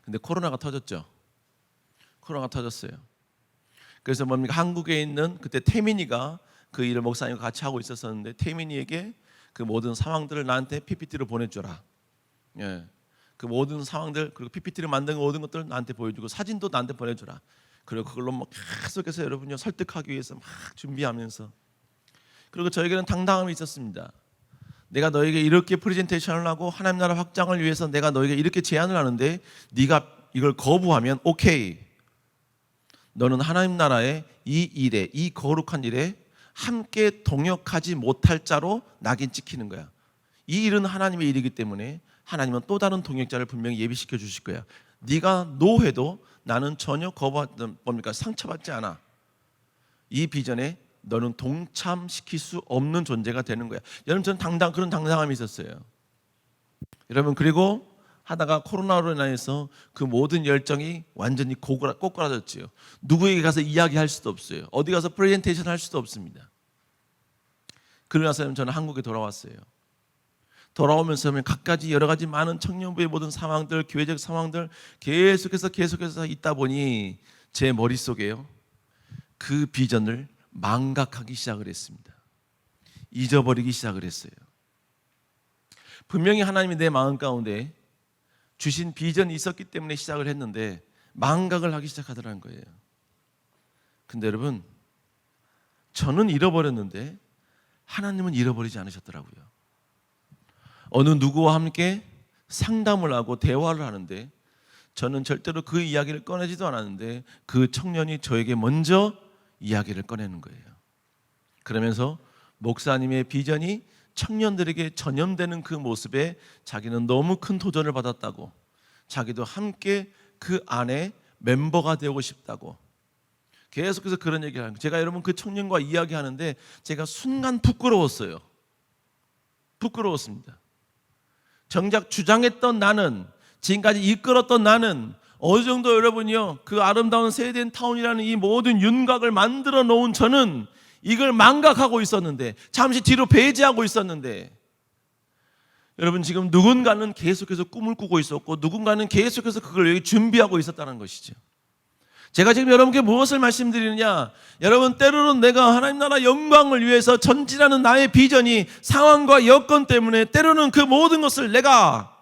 근데 코로나가 터졌죠. 코로나가 터졌어요. 그래서 뭡니까? 한국에 있는 그때 태민이가 그 일을 목사님과 같이 하고 있었는데, 태민이에게 그 모든 상황들을 나한테 PPT로 보내줘라. 예, 그 모든 상황들, 그리고 PPT를 만든 모든 것들을 나한테 보여주고 사진도 나한테 보내줘라. 그리고 그걸로 막 계속해서 여러분요 설득하기 위해서 막 준비하면서, 그리고 저에게는 당당함이 있었습니다. 내가 너에게 이렇게 프레젠테이션을 하고 하나님 나라 확장을 위해서 내가 너에게 이렇게 제안을 하는데 네가 이걸 거부하면 오케이, 너는 하나님 나라의 이 일에, 이 거룩한 일에 함께 동역하지 못할 자로 낙인 찍히는 거야. 이 일은 하나님의 일이기 때문에 하나님은 또 다른 동역자를 분명히 예비시켜 주실 거야. 네가 노해도 나는 전혀 상처받지 않아. 이 비전에 너는 동참시킬 수 없는 존재가 되는 거야. 여러분, 저는 그런 당당함이 있었어요. 여러분, 그리고 하다가 코로나로 인해서 그 모든 열정이 완전히 꼬꾸라졌지요. 누구에게 가서 이야기할 수도 없어요. 어디 가서 프레젠테이션 할 수도 없습니다. 그러고 나서 저는 한국에 돌아왔어요. 돌아오면서 갖가지 여러 가지 많은 청년부의 모든 상황들, 교회적 상황들 계속해서 있다 보니 제 머릿속에요, 그 비전을 망각하기 시작을 했습니다. 잊어버리기 시작을 했어요. 분명히 하나님이 내 마음 가운데 주신 비전이 있었기 때문에 시작을 했는데 망각을 하기 시작하더라는 거예요. 근데 여러분, 저는 잃어버렸는데 하나님은 잃어버리지 않으셨더라고요. 어느 누구와 함께 상담을 하고 대화를 하는데 저는 절대로 그 이야기를 꺼내지도 않았는데 그 청년이 저에게 먼저 이야기를 꺼내는 거예요. 그러면서 목사님의 비전이 청년들에게 전염되는 그 모습에 자기는 너무 큰 도전을 받았다고, 자기도 함께 그 안에 멤버가 되고 싶다고 계속해서 그런 얘기를 하는 거예요. 제가 여러분 그 청년과 이야기하는데 제가 순간 부끄러웠어요. 부끄러웠습니다. 정작 주장했던 나는, 지금까지 이끌었던 나는 어느 정도 여러분이요, 그 아름다운 세덴 타운이라는 이 모든 윤곽을 만들어 놓은 저는 이걸 망각하고 있었는데, 잠시 뒤로 배제하고 있었는데, 여러분 지금 누군가는 계속해서 꿈을 꾸고 있었고 누군가는 계속해서 그걸 여기 준비하고 있었다는 것이죠. 제가 지금 여러분께 무엇을 말씀드리느냐, 여러분 때로는 내가 하나님 나라 영광을 위해서 전진하는 나의 비전이 상황과 여건 때문에 때로는 그 모든 것을 내가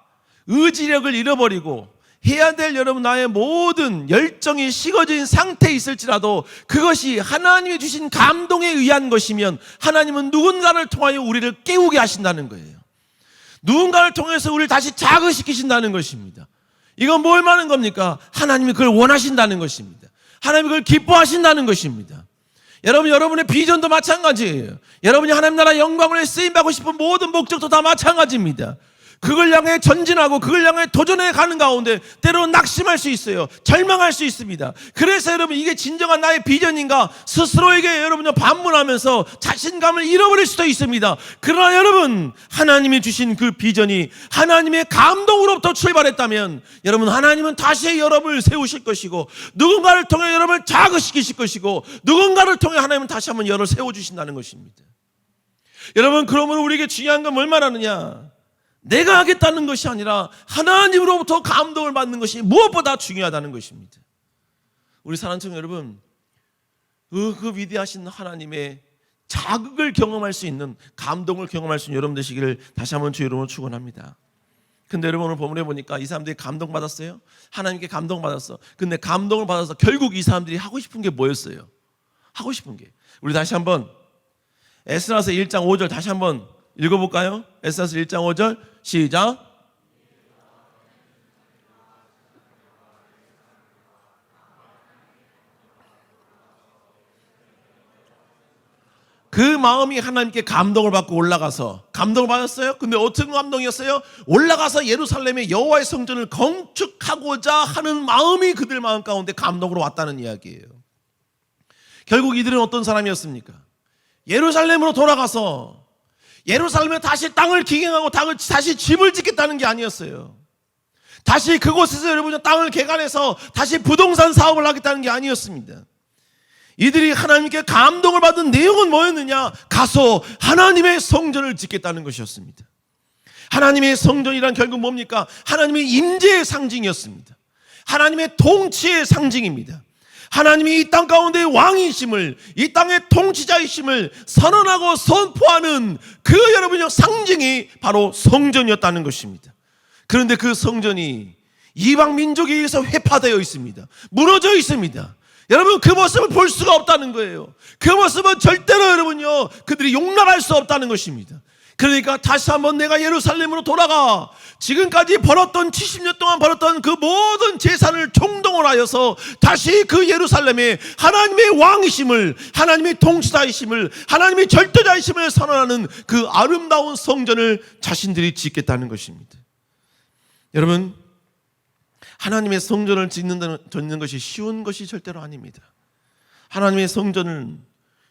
의지력을 잃어버리고 해야 될 여러분 나의 모든 열정이 식어진 상태에 있을지라도 그것이 하나님이 주신 감동에 의한 것이면 하나님은 누군가를 통하여 우리를 깨우게 하신다는 거예요. 누군가를 통해서 우리를 다시 자극시키신다는 것입니다. 이건 뭘 말하는 겁니까? 하나님이 그걸 원하신다는 것입니다. 하나님이 그걸 기뻐하신다는 것입니다. 여러분, 여러분의 비전도 마찬가지예요. 여러분이 하나님 나라 영광을 쓰임받고 싶은 모든 목적도 다 마찬가지입니다. 그걸 향해 전진하고 그걸 향해 도전해 가는 가운데 때로는 낙심할 수 있어요. 절망할 수 있습니다. 그래서 여러분 이게 진정한 나의 비전인가 스스로에게 여러분요 반문하면서 자신감을 잃어버릴 수도 있습니다. 그러나 여러분, 하나님이 주신 그 비전이 하나님의 감동으로부터 출발했다면 여러분, 하나님은 다시 여러분을 세우실 것이고 누군가를 통해 여러분을 자극시키실 것이고 누군가를 통해 하나님은 다시 한번 여러분을 세워주신다는 것입니다. 여러분, 그러므로 우리에게 중요한 건 뭘 말하느냐, 내가 하겠다는 것이 아니라 하나님으로부터 감동을 받는 것이 무엇보다 중요하다는 것입니다. 우리 사랑하는 청년 여러분, 그 위대하신 하나님의 자극을 경험할 수 있는, 감동을 경험할 수 있는 여러분 되시기를 다시 한번 주 이름으로 축원합니다. 근데 여러분 오늘 본문에 보니까 이 사람들이 감동받았어요. 하나님께 감동받았어. 근데 감동을 받아서 결국 이 사람들이 하고 싶은 게 뭐였어요? 하고 싶은 게, 우리 다시 한번 에스라서 1장 5절 다시 한번 읽어볼까요? 에스라서 1장 5절 시작. 그 마음이 하나님께 감동을 받고 올라가서, 감동을 받았어요. 근데 어떤 감동이었어요? 올라가서 예루살렘의 여호와의 성전을 건축하고자 하는 마음이 그들 마음 가운데 감동으로 왔다는 이야기예요. 결국 이들은 어떤 사람이었습니까? 예루살렘으로 돌아가서 예루살렘에 다시 땅을 기경하고 다시 집을 짓겠다는 게 아니었어요. 다시 그곳에서 여러분 땅을 개간해서 다시 부동산 사업을 하겠다는 게 아니었습니다. 이들이 하나님께 감동을 받은 내용은 뭐였느냐? 가서 하나님의 성전을 짓겠다는 것이었습니다. 하나님의 성전이란 결국 뭡니까? 하나님의 임재의 상징이었습니다. 하나님의 통치의 상징입니다. 하나님이 이 땅 가운데 왕이심을, 이 땅의 통치자이심을 선언하고 선포하는 그 여러분의 상징이 바로 성전이었다는 것입니다. 그런데 그 성전이 이방 민족에 의해서 회파되어 있습니다. 무너져 있습니다. 여러분, 그 모습을 볼 수가 없다는 거예요. 그 모습은 절대로 여러분요 그들이 용납할 수 없다는 것입니다. 그러니까 다시 한번 내가 예루살렘으로 돌아가 지금까지 벌었던 70년 동안 벌었던 그 모든 재산을 총동을 하여서 다시 그 예루살렘에 하나님의 왕이심을, 하나님의 통치자이심을, 하나님의 절대자이심을 선언하는 그 아름다운 성전을 자신들이 짓겠다는 것입니다. 여러분, 하나님의 성전을 짓는 것이 쉬운 것이 절대로 아닙니다. 하나님의 성전은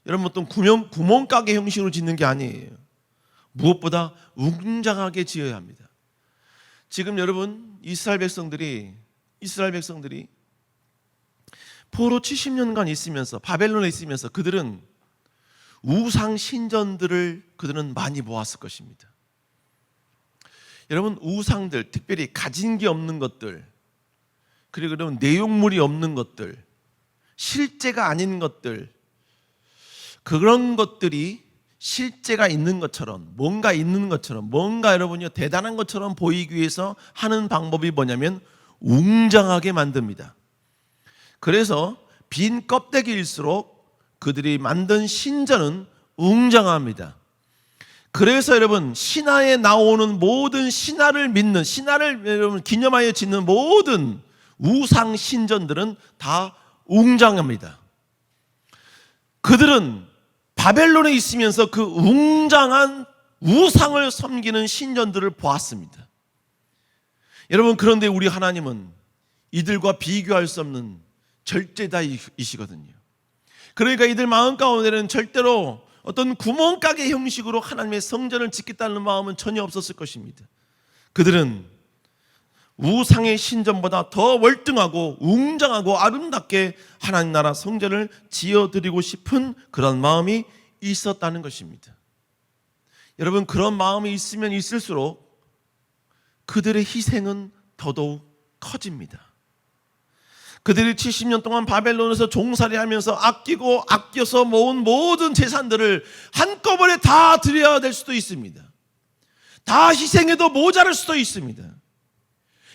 여러분 어떤 구멍가게 형식으로 짓는 게 아니에요. 무엇보다 웅장하게 지어야 합니다. 지금 여러분 이스라엘 백성들이 포로 70년간 있으면서, 바벨론에 있으면서 그들은 우상 신전들을 그들은 많이 모았을 것입니다. 여러분, 우상들, 특별히 가진 게 없는 것들, 그리고 여러분 내용물이 없는 것들, 실제가 아닌 것들, 그런 것들이 실제가 있는 것처럼, 뭔가 있는 것처럼, 뭔가 여러분요 대단한 것처럼 보이기 위해서 하는 방법이 뭐냐면 웅장하게 만듭니다. 그래서 빈 껍데기일수록 그들이 만든 신전은 웅장합니다. 그래서 여러분 신화에 나오는 모든 신화를 믿는, 신화를 여러분 기념하여 짓는 모든 우상 신전들은 다 웅장합니다. 그들은 바벨론에 있으면서 그 웅장한 우상을 섬기는 신전들을 보았습니다. 여러분, 그런데 우리 하나님은 이들과 비교할 수 없는 절제자이시거든요. 그러니까 이들 마음 가운데는 절대로 어떤 구멍가게 형식으로 하나님의 성전을 짓겠다는 마음은 전혀 없었을 것입니다. 그들은 우상의 신전보다 더 월등하고 웅장하고 아름답게 하나님 나라 성전을 지어드리고 싶은 그런 마음이 있었다는 것입니다. 여러분, 그런 마음이 있으면 있을수록 그들의 희생은 더더욱 커집니다. 그들이 70년 동안 바벨론에서 종살이하면서 아끼고 아껴서 모은 모든 재산들을 한꺼번에 다 드려야 될 수도 있습니다. 다 희생해도 모자랄 수도 있습니다.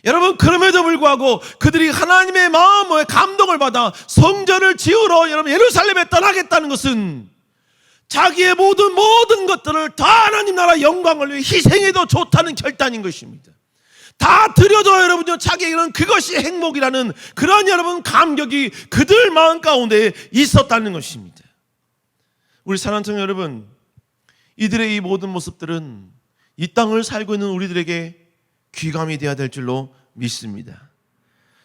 여러분, 그럼에도 불구하고 그들이 하나님의 마음에 감동을 받아 성전을 지으러 여러분 예루살렘에 떠나겠다는 것은 자기의 모든 것들을 다 하나님 나라 영광을 위해 희생해도 좋다는 결단인 것입니다. 다 드려도 여러분요 자기에게는 그것이 행복이라는 그런 여러분 감격이 그들 마음 가운데 있었다는 것입니다. 우리 사랑하는 청년 여러분, 이들의 이 모든 모습들은 이 땅을 살고 있는 우리들에게 귀감이 되어야 될 줄로 믿습니다.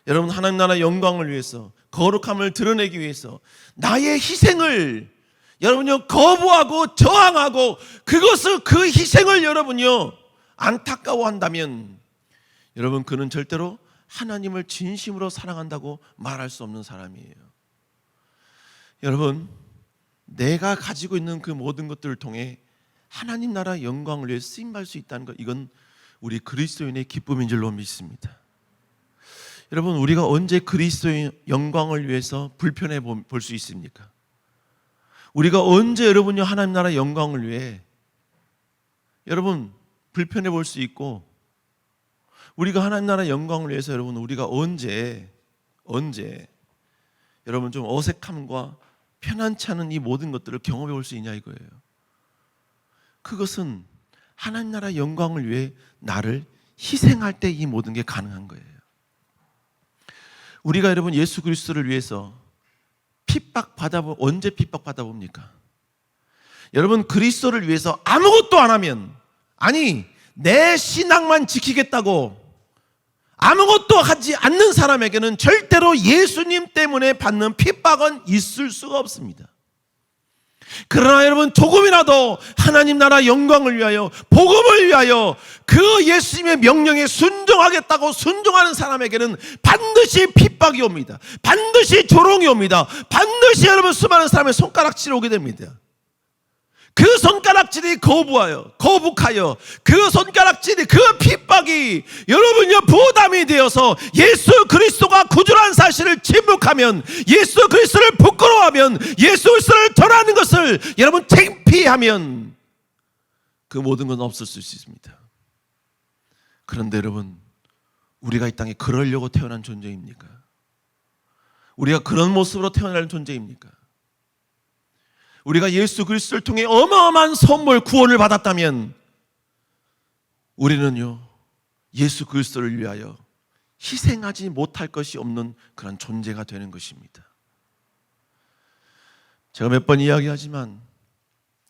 여러분, 하나님 나라 영광을 위해서, 거룩함을 드러내기 위해서 나의 희생을 여러분요 거부하고 저항하고 그 희생을 여러분요 안타까워한다면 여러분, 그는 절대로 하나님을 진심으로 사랑한다고 말할 수 없는 사람이에요. 여러분, 내가 가지고 있는 그 모든 것들을 통해 하나님 나라 영광을 위해 쓰임받을 수 있다는 것, 이건 우리 그리스도인의 기쁨인 줄로 믿습니다. 여러분, 우리가 언제 그리스도의 영광을 위해서 불편해 볼 수 있습니까? 우리가 언제 여러분요 하나님 나라 영광을 위해 여러분 불편해 볼 수 있고, 우리가 하나님 나라 영광을 위해서 여러분 우리가 언제 여러분 좀 어색함과 편안치 않은 이 모든 것들을 경험해 볼 수 있냐 이거예요. 그것은 하나님 나라 영광을 위해 나를 희생할 때 이 모든 게 가능한 거예요. 우리가 여러분 예수 그리스도를 위해서 언제 핍박받아 봅니까? 여러분, 그리스도를 위해서 아무것도 안 하면, 아니 내 신앙만 지키겠다고 아무것도 하지 않는 사람에게는 절대로 예수님 때문에 받는 핍박은 있을 수가 없습니다. 그러나 여러분, 조금이라도 하나님 나라 영광을 위하여, 복음을 위하여 그 예수님의 명령에 순종하겠다고 순종하는 사람에게는 반드시 핍박이 옵니다. 반드시 조롱이 옵니다. 반드시 여러분 수많은 사람의 손가락질이 오게 됩니다. 그 손가락질이 거북하여 그 손가락질이, 그 핍박이 여러분요 부담이 되어서 예수 그리스도가 구주라는 사실을 침묵하면, 예수 그리스도를 부끄러워하면, 예수 그리스도를 전하는 것을 여러분 창피하면 그 모든 건 없을 수 있습니다. 그런데 여러분, 우리가 이 땅에 그러려고 태어난 존재입니까? 우리가 그런 모습으로 태어날 존재입니까? 우리가 예수 그리스도를 통해 어마어마한 선물, 구원을 받았다면 우리는요 예수 그리스도를 위하여 희생하지 못할 것이 없는 그런 존재가 되는 것입니다. 제가 몇 번 이야기하지만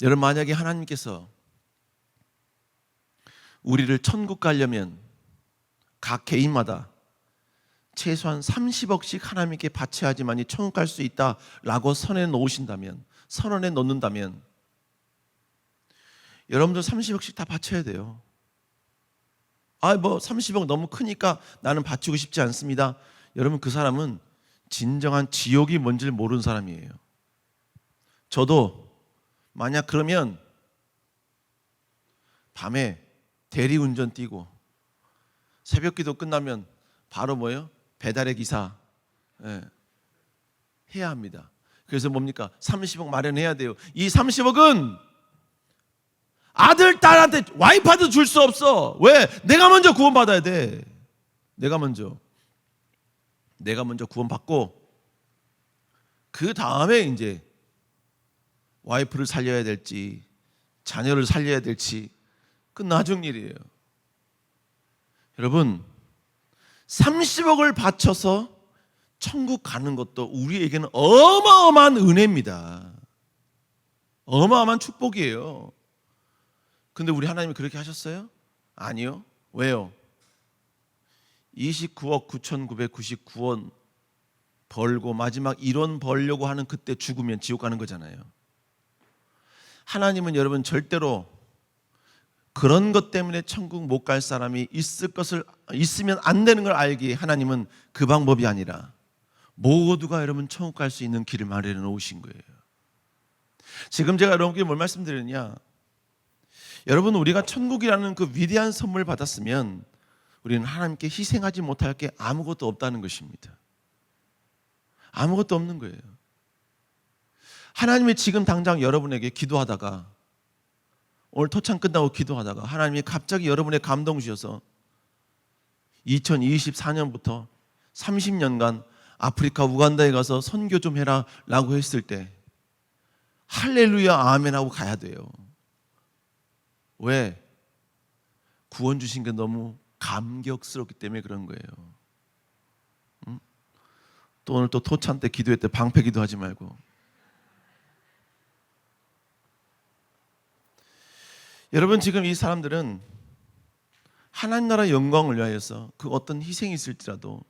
여러분, 만약에 하나님께서 우리를 천국 가려면 각 개인마다 최소한 30억씩 하나님께 바쳐야지만이 천국 갈 수 있다라고 선언해 놓는다면 여러분들 30억씩 다 바쳐야 돼요. 30억 너무 크니까 나는 바치고 싶지 않습니다. 여러분, 그 사람은 진정한 지옥이 뭔지를 모르는 사람이에요. 저도 만약 그러면 밤에 대리운전 뛰고 새벽기도 끝나면 바로 배달의 기사 해야 합니다. 그래서 뭡니까? 30억 마련해야 돼요. 이 30억은 아들, 딸한테, 와이프한테 줄 수 없어. 왜? 내가 먼저 구원받아야 돼. 내가 먼저 구원받고 그 다음에 이제 와이프를 살려야 될지 자녀를 살려야 될지 그 나중 일이에요. 여러분, 30억을 바쳐서 천국 가는 것도 우리에게는 어마어마한 은혜입니다. 어마어마한 축복이에요. 근데 우리 하나님이 그렇게 하셨어요? 아니요. 왜요? 29억 9,999원 벌고 마지막 1원 벌려고 하는 그때 죽으면 지옥 가는 거잖아요. 하나님은 여러분 절대로 그런 것 때문에 천국 못 갈 사람이 있으면 안 되는 걸 알기에 하나님은 그 방법이 아니라 모두가 여러분 천국 갈 수 있는 길을 마련해 놓으신 거예요. 지금 제가 여러분께 뭘 말씀드리느냐, 여러분 우리가 천국이라는 그 위대한 선물 받았으면 우리는 하나님께 희생하지 못할 게 아무것도 없다는 것입니다. 아무것도 없는 거예요. 하나님이 지금 당장 여러분에게 기도하다가, 오늘 토창 끝나고 기도하다가 하나님이 갑자기 여러분의 감동 주셔서 2024년부터 30년간 아프리카 우간다에 가서 선교 좀 해라 라고 했을 때 할렐루야 아멘 하고 가야 돼요. 왜? 구원 주신 게 너무 감격스럽기 때문에 그런 거예요. 응? 또 오늘 또 토찬 때 기도회 때 방패 기도하지 말고. 여러분 지금 이 사람들은 하나님 나라 영광을 위하여서 그 어떤 희생이 있을지라도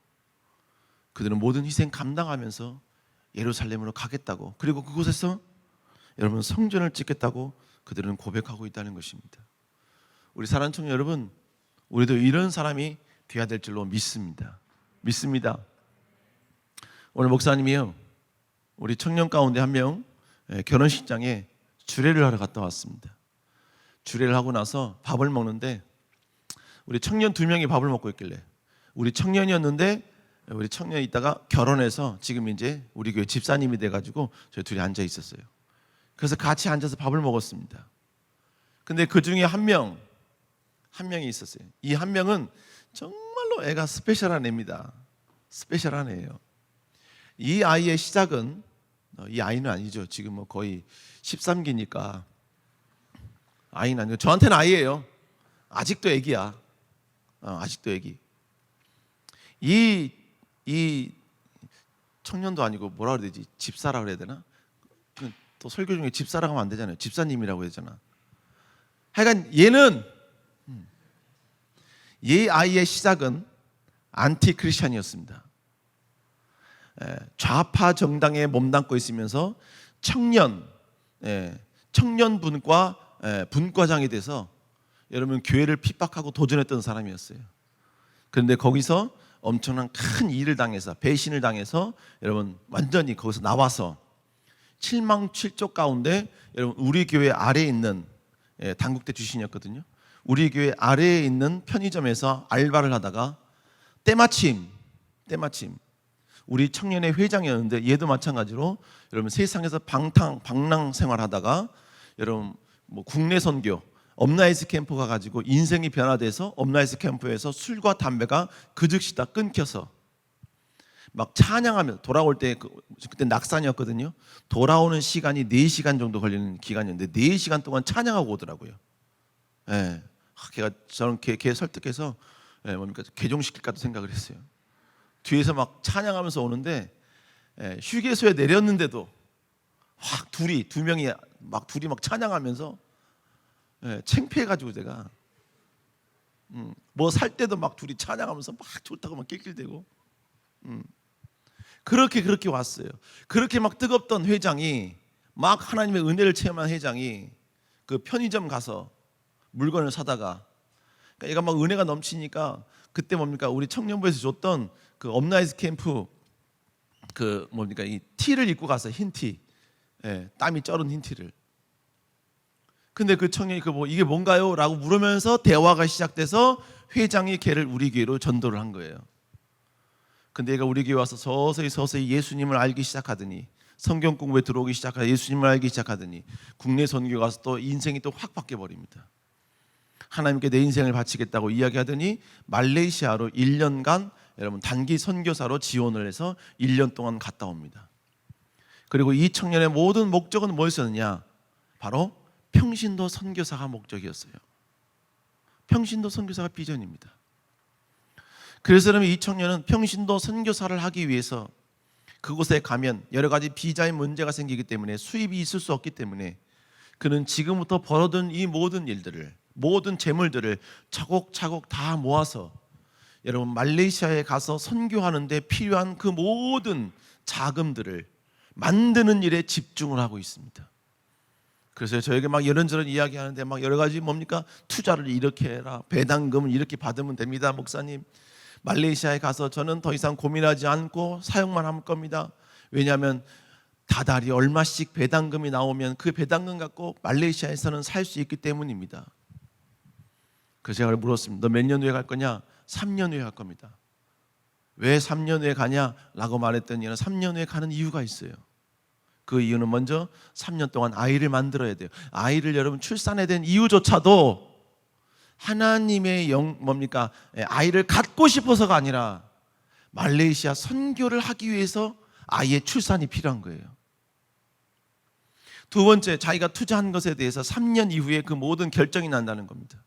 그들은 모든 희생 감당하면서 예루살렘으로 가겠다고, 그리고 그곳에서 여러분 성전을 짓겠다고 그들은 고백하고 있다는 것입니다. 우리 사랑하는 청년 여러분, 우리도 이런 사람이 되어야 될 줄로 믿습니다. 오늘 목사님이요, 우리 청년 가운데 한 명 결혼식장에 주례를 하러 갔다 왔습니다. 주례를 하고 나서 밥을 먹는데 우리 청년 2명이 밥을 먹고 있길래, 우리 청년이었는데 우리 청년이 있다가 결혼해서 지금 이제 우리 교회 집사님이 돼가지고 저희 둘이 앉아 있었어요. 그래서 같이 앉아서 밥을 먹었습니다. 근데 그 중에 한 명이 있었어요. 이 한 명은 정말로 애가 스페셜한 애입니다. 스페셜한 애예요. 이 아이의 시작은, 이 아이는 아니죠. 지금 뭐 거의 13기니까 아이는 아니고 저한테는 아이예요. 아직도 애기야. 아직도 애기. 이 청년도 아니고 뭐라 그래야 되지? 집사라 그래야 되나? 또 설교 중에 집사라고 하면 안 되잖아요. 집사님이라고 해야 되잖아. 하여간 얘는, 이 아이의 시작은 안티 크리스찬이었습니다. 좌파 정당에 몸담고 있으면서 청년분과 분과장이 돼서 여러분 교회를 핍박하고 도전했던 사람이었어요. 그런데 거기서 엄청난 큰 일을 당해서, 배신을 당해서 여러분 완전히 거기서 나와서 7망7족 가운데 여러분 우리 교회 아래에 있는, 단국대 출신이었거든요. 우리 교회 아래에 있는 편의점에서 알바를 하다가 때마침 우리 청년의 회장이었는데 얘도 마찬가지로 여러분 세상에서 방랑 생활하다가 여러분 뭐 국내 선교 업라이스 캠프 가가지고 인생이 변화돼서 업라이스 캠프에서 술과 담배가 그 즉시 다 끊겨서 막 찬양하면서 돌아올 때, 그때 낙산이었거든요. 돌아오는 시간이 4시간 정도 걸리는 기간이었는데 4시간 동안 찬양하고 오더라고요. 저는 걔 설득해서 개종시킬까도 생각을 했어요. 뒤에서 막 찬양하면서 오는데 휴게소에 내렸는데도 확 두 명이 막 찬양하면서 창피해가지고 제가 뭐 살 때도 막 둘이 찬양하면서 막 좋다고 막 낄낄대고 그렇게 왔어요. 그렇게 막 뜨겁던 회장이, 막 하나님의 은혜를 체험한 회장이 그 편의점 가서 물건을 사다가, 그러니까 얘가 막 은혜가 넘치니까 그때 우리 청년부에서 줬던 그 업라이스 캠프 이 티를 입고 가서 흰 티, 땀이 쩔은 흰 티를. 근데 그 청년이 이게 뭔가요? 라고 물으면서 대화가 시작돼서 회장이 걔를 우리 교회로 전도를 한 거예요. 근데 얘가 우리 교회 와서 서서히 예수님을 알기 시작하더니 성경 공부에 들어오기 시작하고 예수님을 알기 시작하더니 국내 선교 가서 또 인생이 또 확 바뀌어 버립니다. 하나님께 내 인생을 바치겠다고 이야기하더니 말레이시아로 1년간 여러분 단기 선교사로 지원을 해서 1년 동안 갔다 옵니다. 그리고 이 청년의 모든 목적은 뭐였었느냐? 바로 평신도 선교사가 목적이었어요. 평신도 선교사가 비전입니다. 그래서 여러분 이 청년은 평신도 선교사를 하기 위해서 그곳에 가면 여러 가지 비자의 문제가 생기기 때문에 수입이 있을 수 없기 때문에 그는 지금부터 벌어둔 이 모든 일들을, 모든 재물들을 차곡차곡 다 모아서 여러분 말레이시아에 가서 선교하는데 필요한 그 모든 자금들을 만드는 일에 집중을 하고 있습니다. 그래서 저에게 막 이런저런 이야기하는데 막 여러 가지 뭡니까? 투자를 이렇게 해라, 배당금을 이렇게 받으면 됩니다, 목사님. 말레이시아에 가서 저는 더 이상 고민하지 않고 사용만 할 겁니다. 왜냐하면 다달이 얼마씩 배당금이 나오면 그 배당금 갖고 말레이시아에서는 살 수 있기 때문입니다. 그래서 제가 물었습니다. 너 몇 년 후에 갈 거냐? 3년 후에 갈 겁니다. 왜 3년 후에 가냐라고 말했더니 3년 후에 가는 이유가 있어요. 그 이유는 먼저 3년 동안 아이를 만들어야 돼요. 아이를 여러분 출산에 된 이유조차도 하나님의 아이를 갖고 싶어서가 아니라 말레이시아 선교를 하기 위해서 아이의 출산이 필요한 거예요. 두 번째, 자기가 투자한 것에 대해서 3년 이후에 그 모든 결정이 난다는 겁니다.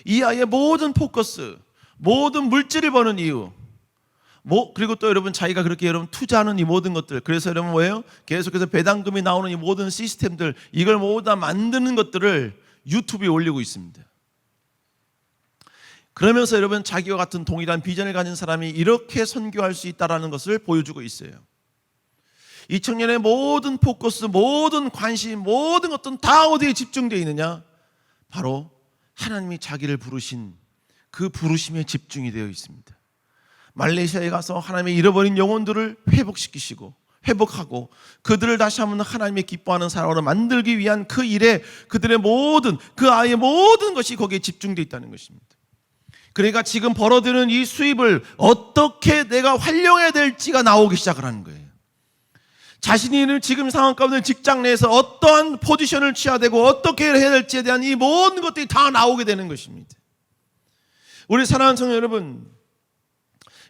이 아이의 모든 포커스, 모든 물질을 버는 이유, 그리고 또 여러분 자기가 그렇게 여러분 투자하는 이 모든 것들, 그래서 여러분 뭐예요? 계속해서 배당금이 나오는 이 모든 시스템들, 이걸 모두 다 만드는 것들을 유튜브에 올리고 있습니다. 그러면서 여러분 자기와 같은 동일한 비전을 가진 사람이 이렇게 선교할 수 있다는 것을 보여주고 있어요. 이 청년의 모든 포커스, 모든 관심, 모든 것들은 다 어디에 집중되어 있느냐? 바로 하나님이 자기를 부르신 그 부르심에 집중이 되어 있습니다. 말레이시아에 가서 하나님의 잃어버린 영혼들을 회복시키시고 회복하고 그들을 다시 한번 하나님의 기뻐하는 사람으로 만들기 위한 그 일에 그들의 모든, 그 아이의 모든 것이 거기에 집중되어 있다는 것입니다. 그러니까 지금 벌어들이는 이 수입을 어떻게 내가 활용해야 될지가 나오기 시작을 하는 거예요. 자신이 지금 상황 가운데 직장 내에서 어떠한 포지션을 취해야 되고 어떻게 해야 될지에 대한 이 모든 것들이 다 나오게 되는 것입니다. 우리 사랑하는 성도 여러분,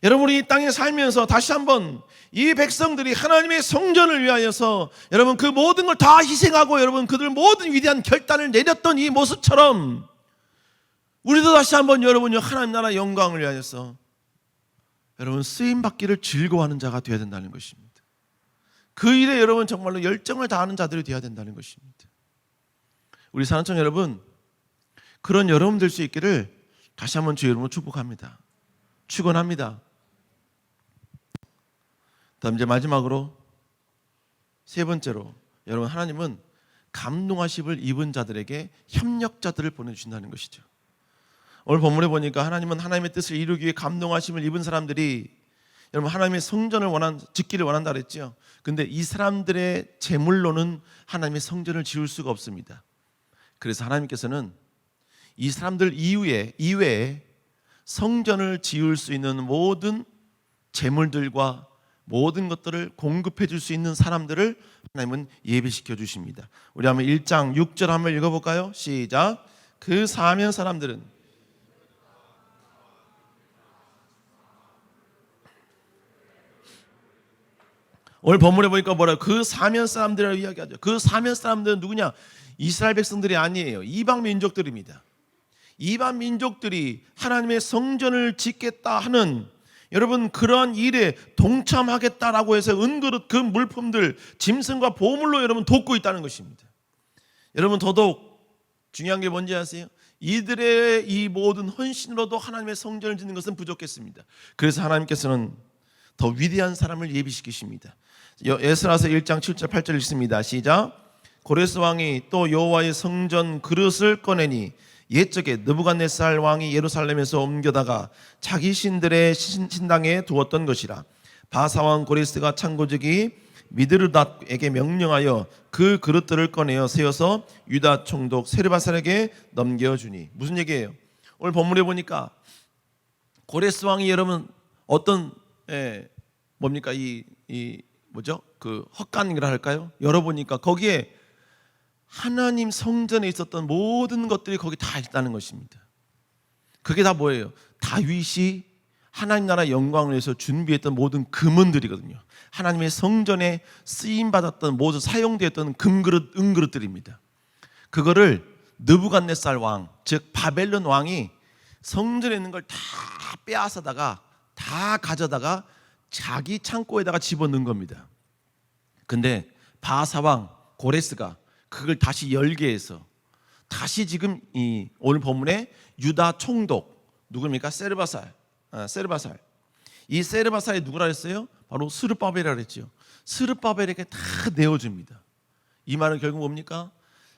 여러분이 이 땅에 살면서 다시 한번 이 백성들이 하나님의 성전을 위하여서 여러분 그 모든 걸 다 희생하고 여러분 그들 모든 위대한 결단을 내렸던 이 모습처럼 우리도 다시 한번 여러분이 하나님 나라 영광을 위하여서 여러분 쓰임받기를 즐거워하는 자가 되어야 된다는 것입니다. 그 일에 여러분 정말로 열정을 다하는 자들이 되어야 된다는 것입니다. 우리 사랑하는 여러분, 그런 여러분 될 수 있기를 다시 한번 주의 이름으로 축복합니다. 축원합니다. 다음 이제 마지막으로 세 번째로 여러분 하나님은 감동하심을 입은 자들에게 협력자들을 보내주신다는 것이죠. 오늘 본문에 보니까 하나님은 하나님의 뜻을 이루기 위해 감동하심을 입은 사람들이 여러분 하나님의 성전을 짓기를 원한다 그랬죠. 근데 이 사람들의 재물로는 하나님의 성전을 지을 수가 없습니다. 그래서 하나님께서는 이 사람들 이외에 성전을 지을 수 있는 모든 재물들과 모든 것들을 공급해 줄 수 있는 사람들을 하나님은 예배시켜 주십니다. 우리 한번 1장 6절 한번 읽어볼까요? 시작. 그 사면 사람들은 오늘 본문에 보니까 뭐라고? 그 사면 사람들이라고 이야기하죠. 그 사면 사람들은 누구냐? 이스라엘 백성들이 아니에요. 이방 민족들입니다. 이방 민족들이 하나님의 성전을 짓겠다 하는 여러분 그러한 일에 동참하겠다라고 해서 은그릇 그 물품들 짐승과 보물로 여러분 돕고 있다는 것입니다. 여러분 더더욱 중요한 게 뭔지 아세요? 이들의 이 모든 헌신으로도 하나님의 성전을 짓는 것은 부족했습니다. 그래서 하나님께서는 더 위대한 사람을 예비시키십니다. 에스라서 1장 7절 8절 읽습니다. 시작. 고레스 왕이 또 여호와의 성전 그릇을 꺼내니 옛적에 느부갓네살 왕이 예루살렘에서 옮겨다가 자기 신들의 신당에 두었던 것이라. 바사왕 고레스가 창고적이 미드르닷에게 명령하여 그 그릇들을 꺼내어 세워서 유다 총독 세르바살에게 넘겨주니. 무슨 얘기예요? 오늘 본문에 보니까 고레스 왕이 여러분 어떤 뭡니까 이 그 헛간이라 할까요? 열어보니까 거기에 하나님 성전에 있었던 모든 것들이 거기 다 있다는 것입니다. 그게 다 뭐예요? 다윗이 하나님 나라 영광을 위해서 준비했던 모든 금은들이거든요. 하나님의 성전에 쓰임받았던 모두 사용되었던 금그릇, 은그릇들입니다. 그거를 느부갓네살 왕, 즉 바벨론 왕이 성전에 있는 걸 다 빼앗아다가 다 가져다가 자기 창고에다가 집어넣은 겁니다. 근데 바사 왕 고레스가 그걸 다시 열게 해서 다시 지금 이 오늘 본문에 유다 총독 누굽니까? 세르바살. 이 세르바살이 누구라 했어요? 바로 스룹바벨이라 그랬죠. 스룹바벨에게 다 내어줍니다. 이 말은 결국 뭡니까?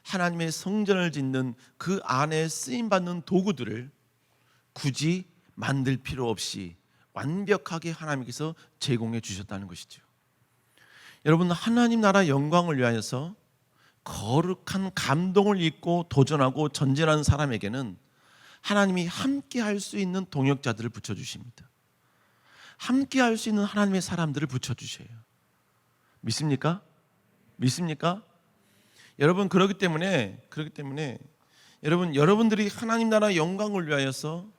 하나님의 성전을 짓는 그 안에 쓰임받는 도구들을 굳이 만들 필요 없이 완벽하게 하나님께서 제공해 주셨다는 것이죠. 여러분, 하나님 나라 영광을 위하여서 거룩한 감동을 입고 도전하고 전진하는 사람에게는 하나님이 함께 할 수 있는 동역자들을 붙여주십니다. 함께 할 수 있는 하나님의 사람들을 붙여주셔요. 믿습니까? 믿습니까? 여러분, 그렇기 때문에 여러분들이 하나님 나라 영광을 위하여서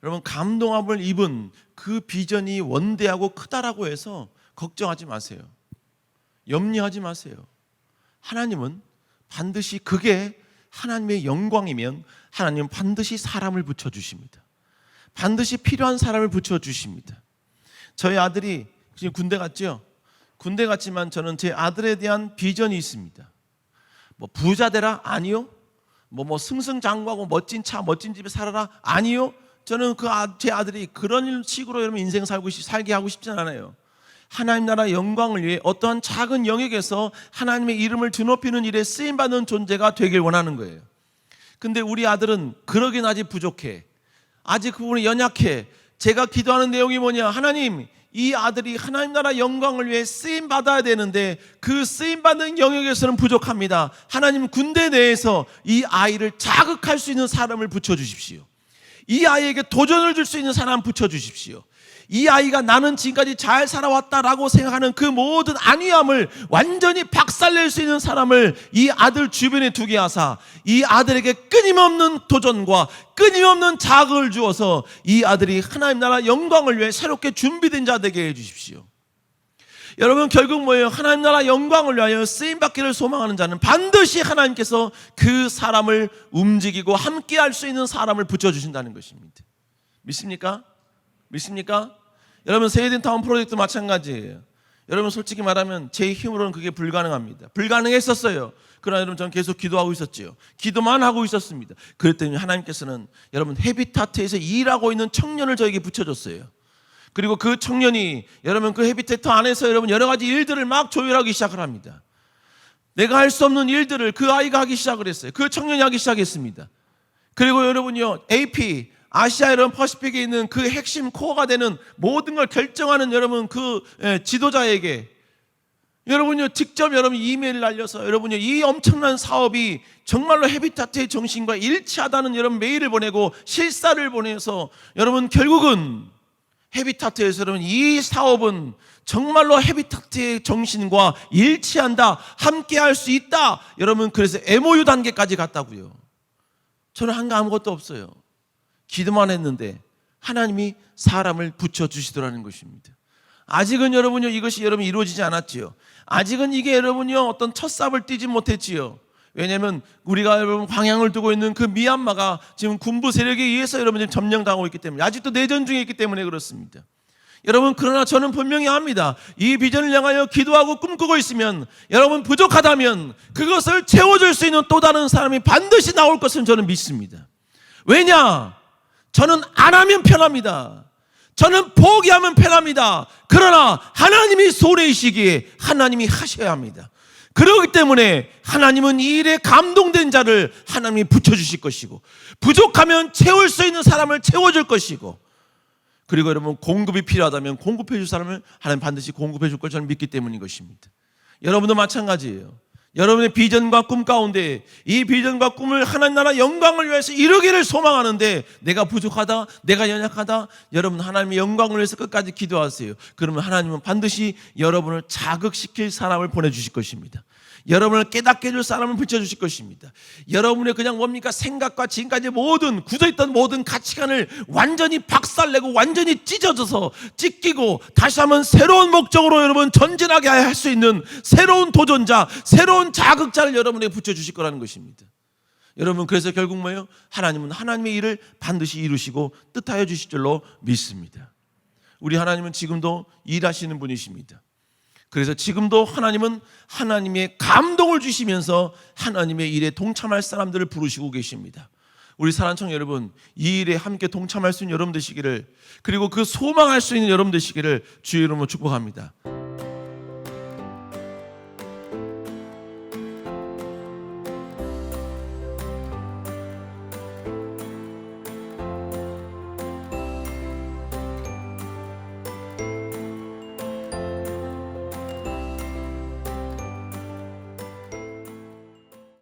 여러분 감동함을 입은 그 비전이 원대하고 크다라고 해서 걱정하지 마세요. 염려하지 마세요. 하나님은 반드시 그게 하나님의 영광이면 하나님은 반드시 사람을 붙여주십니다. 반드시 필요한 사람을 붙여주십니다. 저희 아들이 지금 군대 갔죠? 군대 갔지만 저는 제 아들에 대한 비전이 있습니다. 뭐 부자 되라? 아니요. 뭐 승승장구하고 멋진 차, 멋진 집에 살아라? 아니요. 저는 제 아들이 그런 식으로 여러분 인생 살게 하고 싶지 않아요. 하나님 나라 영광을 위해 어떠한 작은 영역에서 하나님의 이름을 드높이는 일에 쓰임받는 존재가 되길 원하는 거예요. 근데 우리 아들은 그러긴 아직 부족해. 아직 그 부분이 연약해. 제가 기도하는 내용이 뭐냐? 하나님, 이 아들이 하나님 나라 영광을 위해 쓰임받아야 되는데 그 쓰임받는 영역에서는 부족합니다. 하나님, 군대 내에서 이 아이를 자극할 수 있는 사람을 붙여주십시오. 이 아이에게 도전을 줄 수 있는 사람 붙여주십시오. 이 아이가 나는 지금까지 잘 살아왔다라고 생각하는 그 모든 안위함을 완전히 박살낼 수 있는 사람을 이 아들 주변에 두게 하사 이 아들에게 끊임없는 도전과 끊임없는 자극을 주어서 이 아들이 하나님 나라 영광을 위해 새롭게 준비된 자 되게 해주십시오. 여러분, 결국 뭐예요? 하나님 나라 영광을 위하여 쓰임받기를 소망하는 자는 반드시 하나님께서 그 사람을 움직이고 함께 할 수 있는 사람을 붙여주신다는 것입니다. 믿습니까? 믿습니까? 여러분, 세이든타운 프로젝트 마찬가지예요. 여러분, 솔직히 말하면 제 힘으로는 그게 불가능합니다. 불가능했었어요. 그러나 여러분, 저는 계속 기도하고 있었지요. 기도만 하고 있었습니다. 그랬더니 하나님께서는 여러분 헤비타트에서 일하고 있는 청년을 저에게 붙여줬어요. 그리고 그 청년이 여러분 그 헤비타트 안에서 여러분 여러 가지 일들을 막 조율하기 시작을 합니다. 내가 할 수 없는 일들을 그 아이가 하기 시작을 했어요. 그 청년이 하기 시작했습니다. 그리고 여러분요, AP 아시아 여러분 퍼시픽에 있는 그 핵심 코어가 되는 모든 걸 결정하는 여러분 그 지도자에게 여러분요 직접 여러분 이메일을 날려서 여러분요 이 엄청난 사업이 정말로 헤비타트의 정신과 일치하다는 여러분 메일을 보내고 실사를 보내서 여러분 결국은 헤비타트에서 여러분 이 사업은 정말로 헤비타트의 정신과 일치한다, 함께 할 수 있다. 여러분 그래서 MOU 단계까지 갔다고요. 저는 한 거 아무것도 없어요. 기도만 했는데 하나님이 사람을 붙여주시더라는 것입니다. 아직은 여러분요 이것이 여러분 이루어지지 않았지요. 아직은 이게 여러분요 어떤 첫 삽을 띄지 못했지요. 왜냐하면 우리가 여러분 방향을 두고 있는 그 미얀마가 지금 군부 세력에 의해서 여러분 지금 점령당하고 있기 때문에 아직도 내전 중에 있기 때문에 그렇습니다. 여러분, 그러나 저는 분명히 압니다. 이 비전을 향하여 기도하고 꿈꾸고 있으면 여러분 부족하다면 그것을 채워줄 수 있는 또 다른 사람이 반드시 나올 것을 저는 믿습니다. 왜냐? 저는 안 하면 편합니다. 저는 포기하면 편합니다. 그러나 하나님이 손해이시기에 하나님이 하셔야 합니다. 그렇기 때문에 하나님은 이 일에 감동된 자를 하나님이 붙여주실 것이고 부족하면 채울 수 있는 사람을 채워줄 것이고 그리고 여러분 공급이 필요하다면 공급해 줄 사람을 하나님 반드시 공급해 줄 걸 저는 믿기 때문인 것입니다. 여러분도 마찬가지예요. 여러분의 비전과 꿈 가운데 이 비전과 꿈을 하나님 나라 영광을 위해서 이루기를 소망하는데 내가 부족하다, 내가 연약하다, 여러분 하나님의 영광을 위해서 끝까지 기도하세요. 그러면 하나님은 반드시 여러분을 자극시킬 사람을 보내주실 것입니다. 여러분을 깨닫게 해줄 사람을 붙여주실 것입니다. 여러분의 그냥 뭡니까? 생각과 지금까지 모든 굳어있던 모든 가치관을 완전히 박살내고 완전히 찢어져서 찢기고 다시 한번 새로운 목적으로 여러분 전진하게 할 수 있는 새로운 도전자, 새로운 자극자를 여러분에게 붙여주실 거라는 것입니다. 여러분, 그래서 결국 뭐예요? 하나님은 하나님의 일을 반드시 이루시고 뜻하여 주실 줄로 믿습니다. 우리 하나님은 지금도 일하시는 분이십니다. 그래서 지금도 하나님은 하나님의 감동을 주시면서 하나님의 일에 동참할 사람들을 부르시고 계십니다. 우리 사랑청 여러분, 이 일에 함께 동참할 수 있는 여러분 되시기를, 그리고 그 소망할 수 있는 여러분 되시기를 주의 이름으로 축복합니다.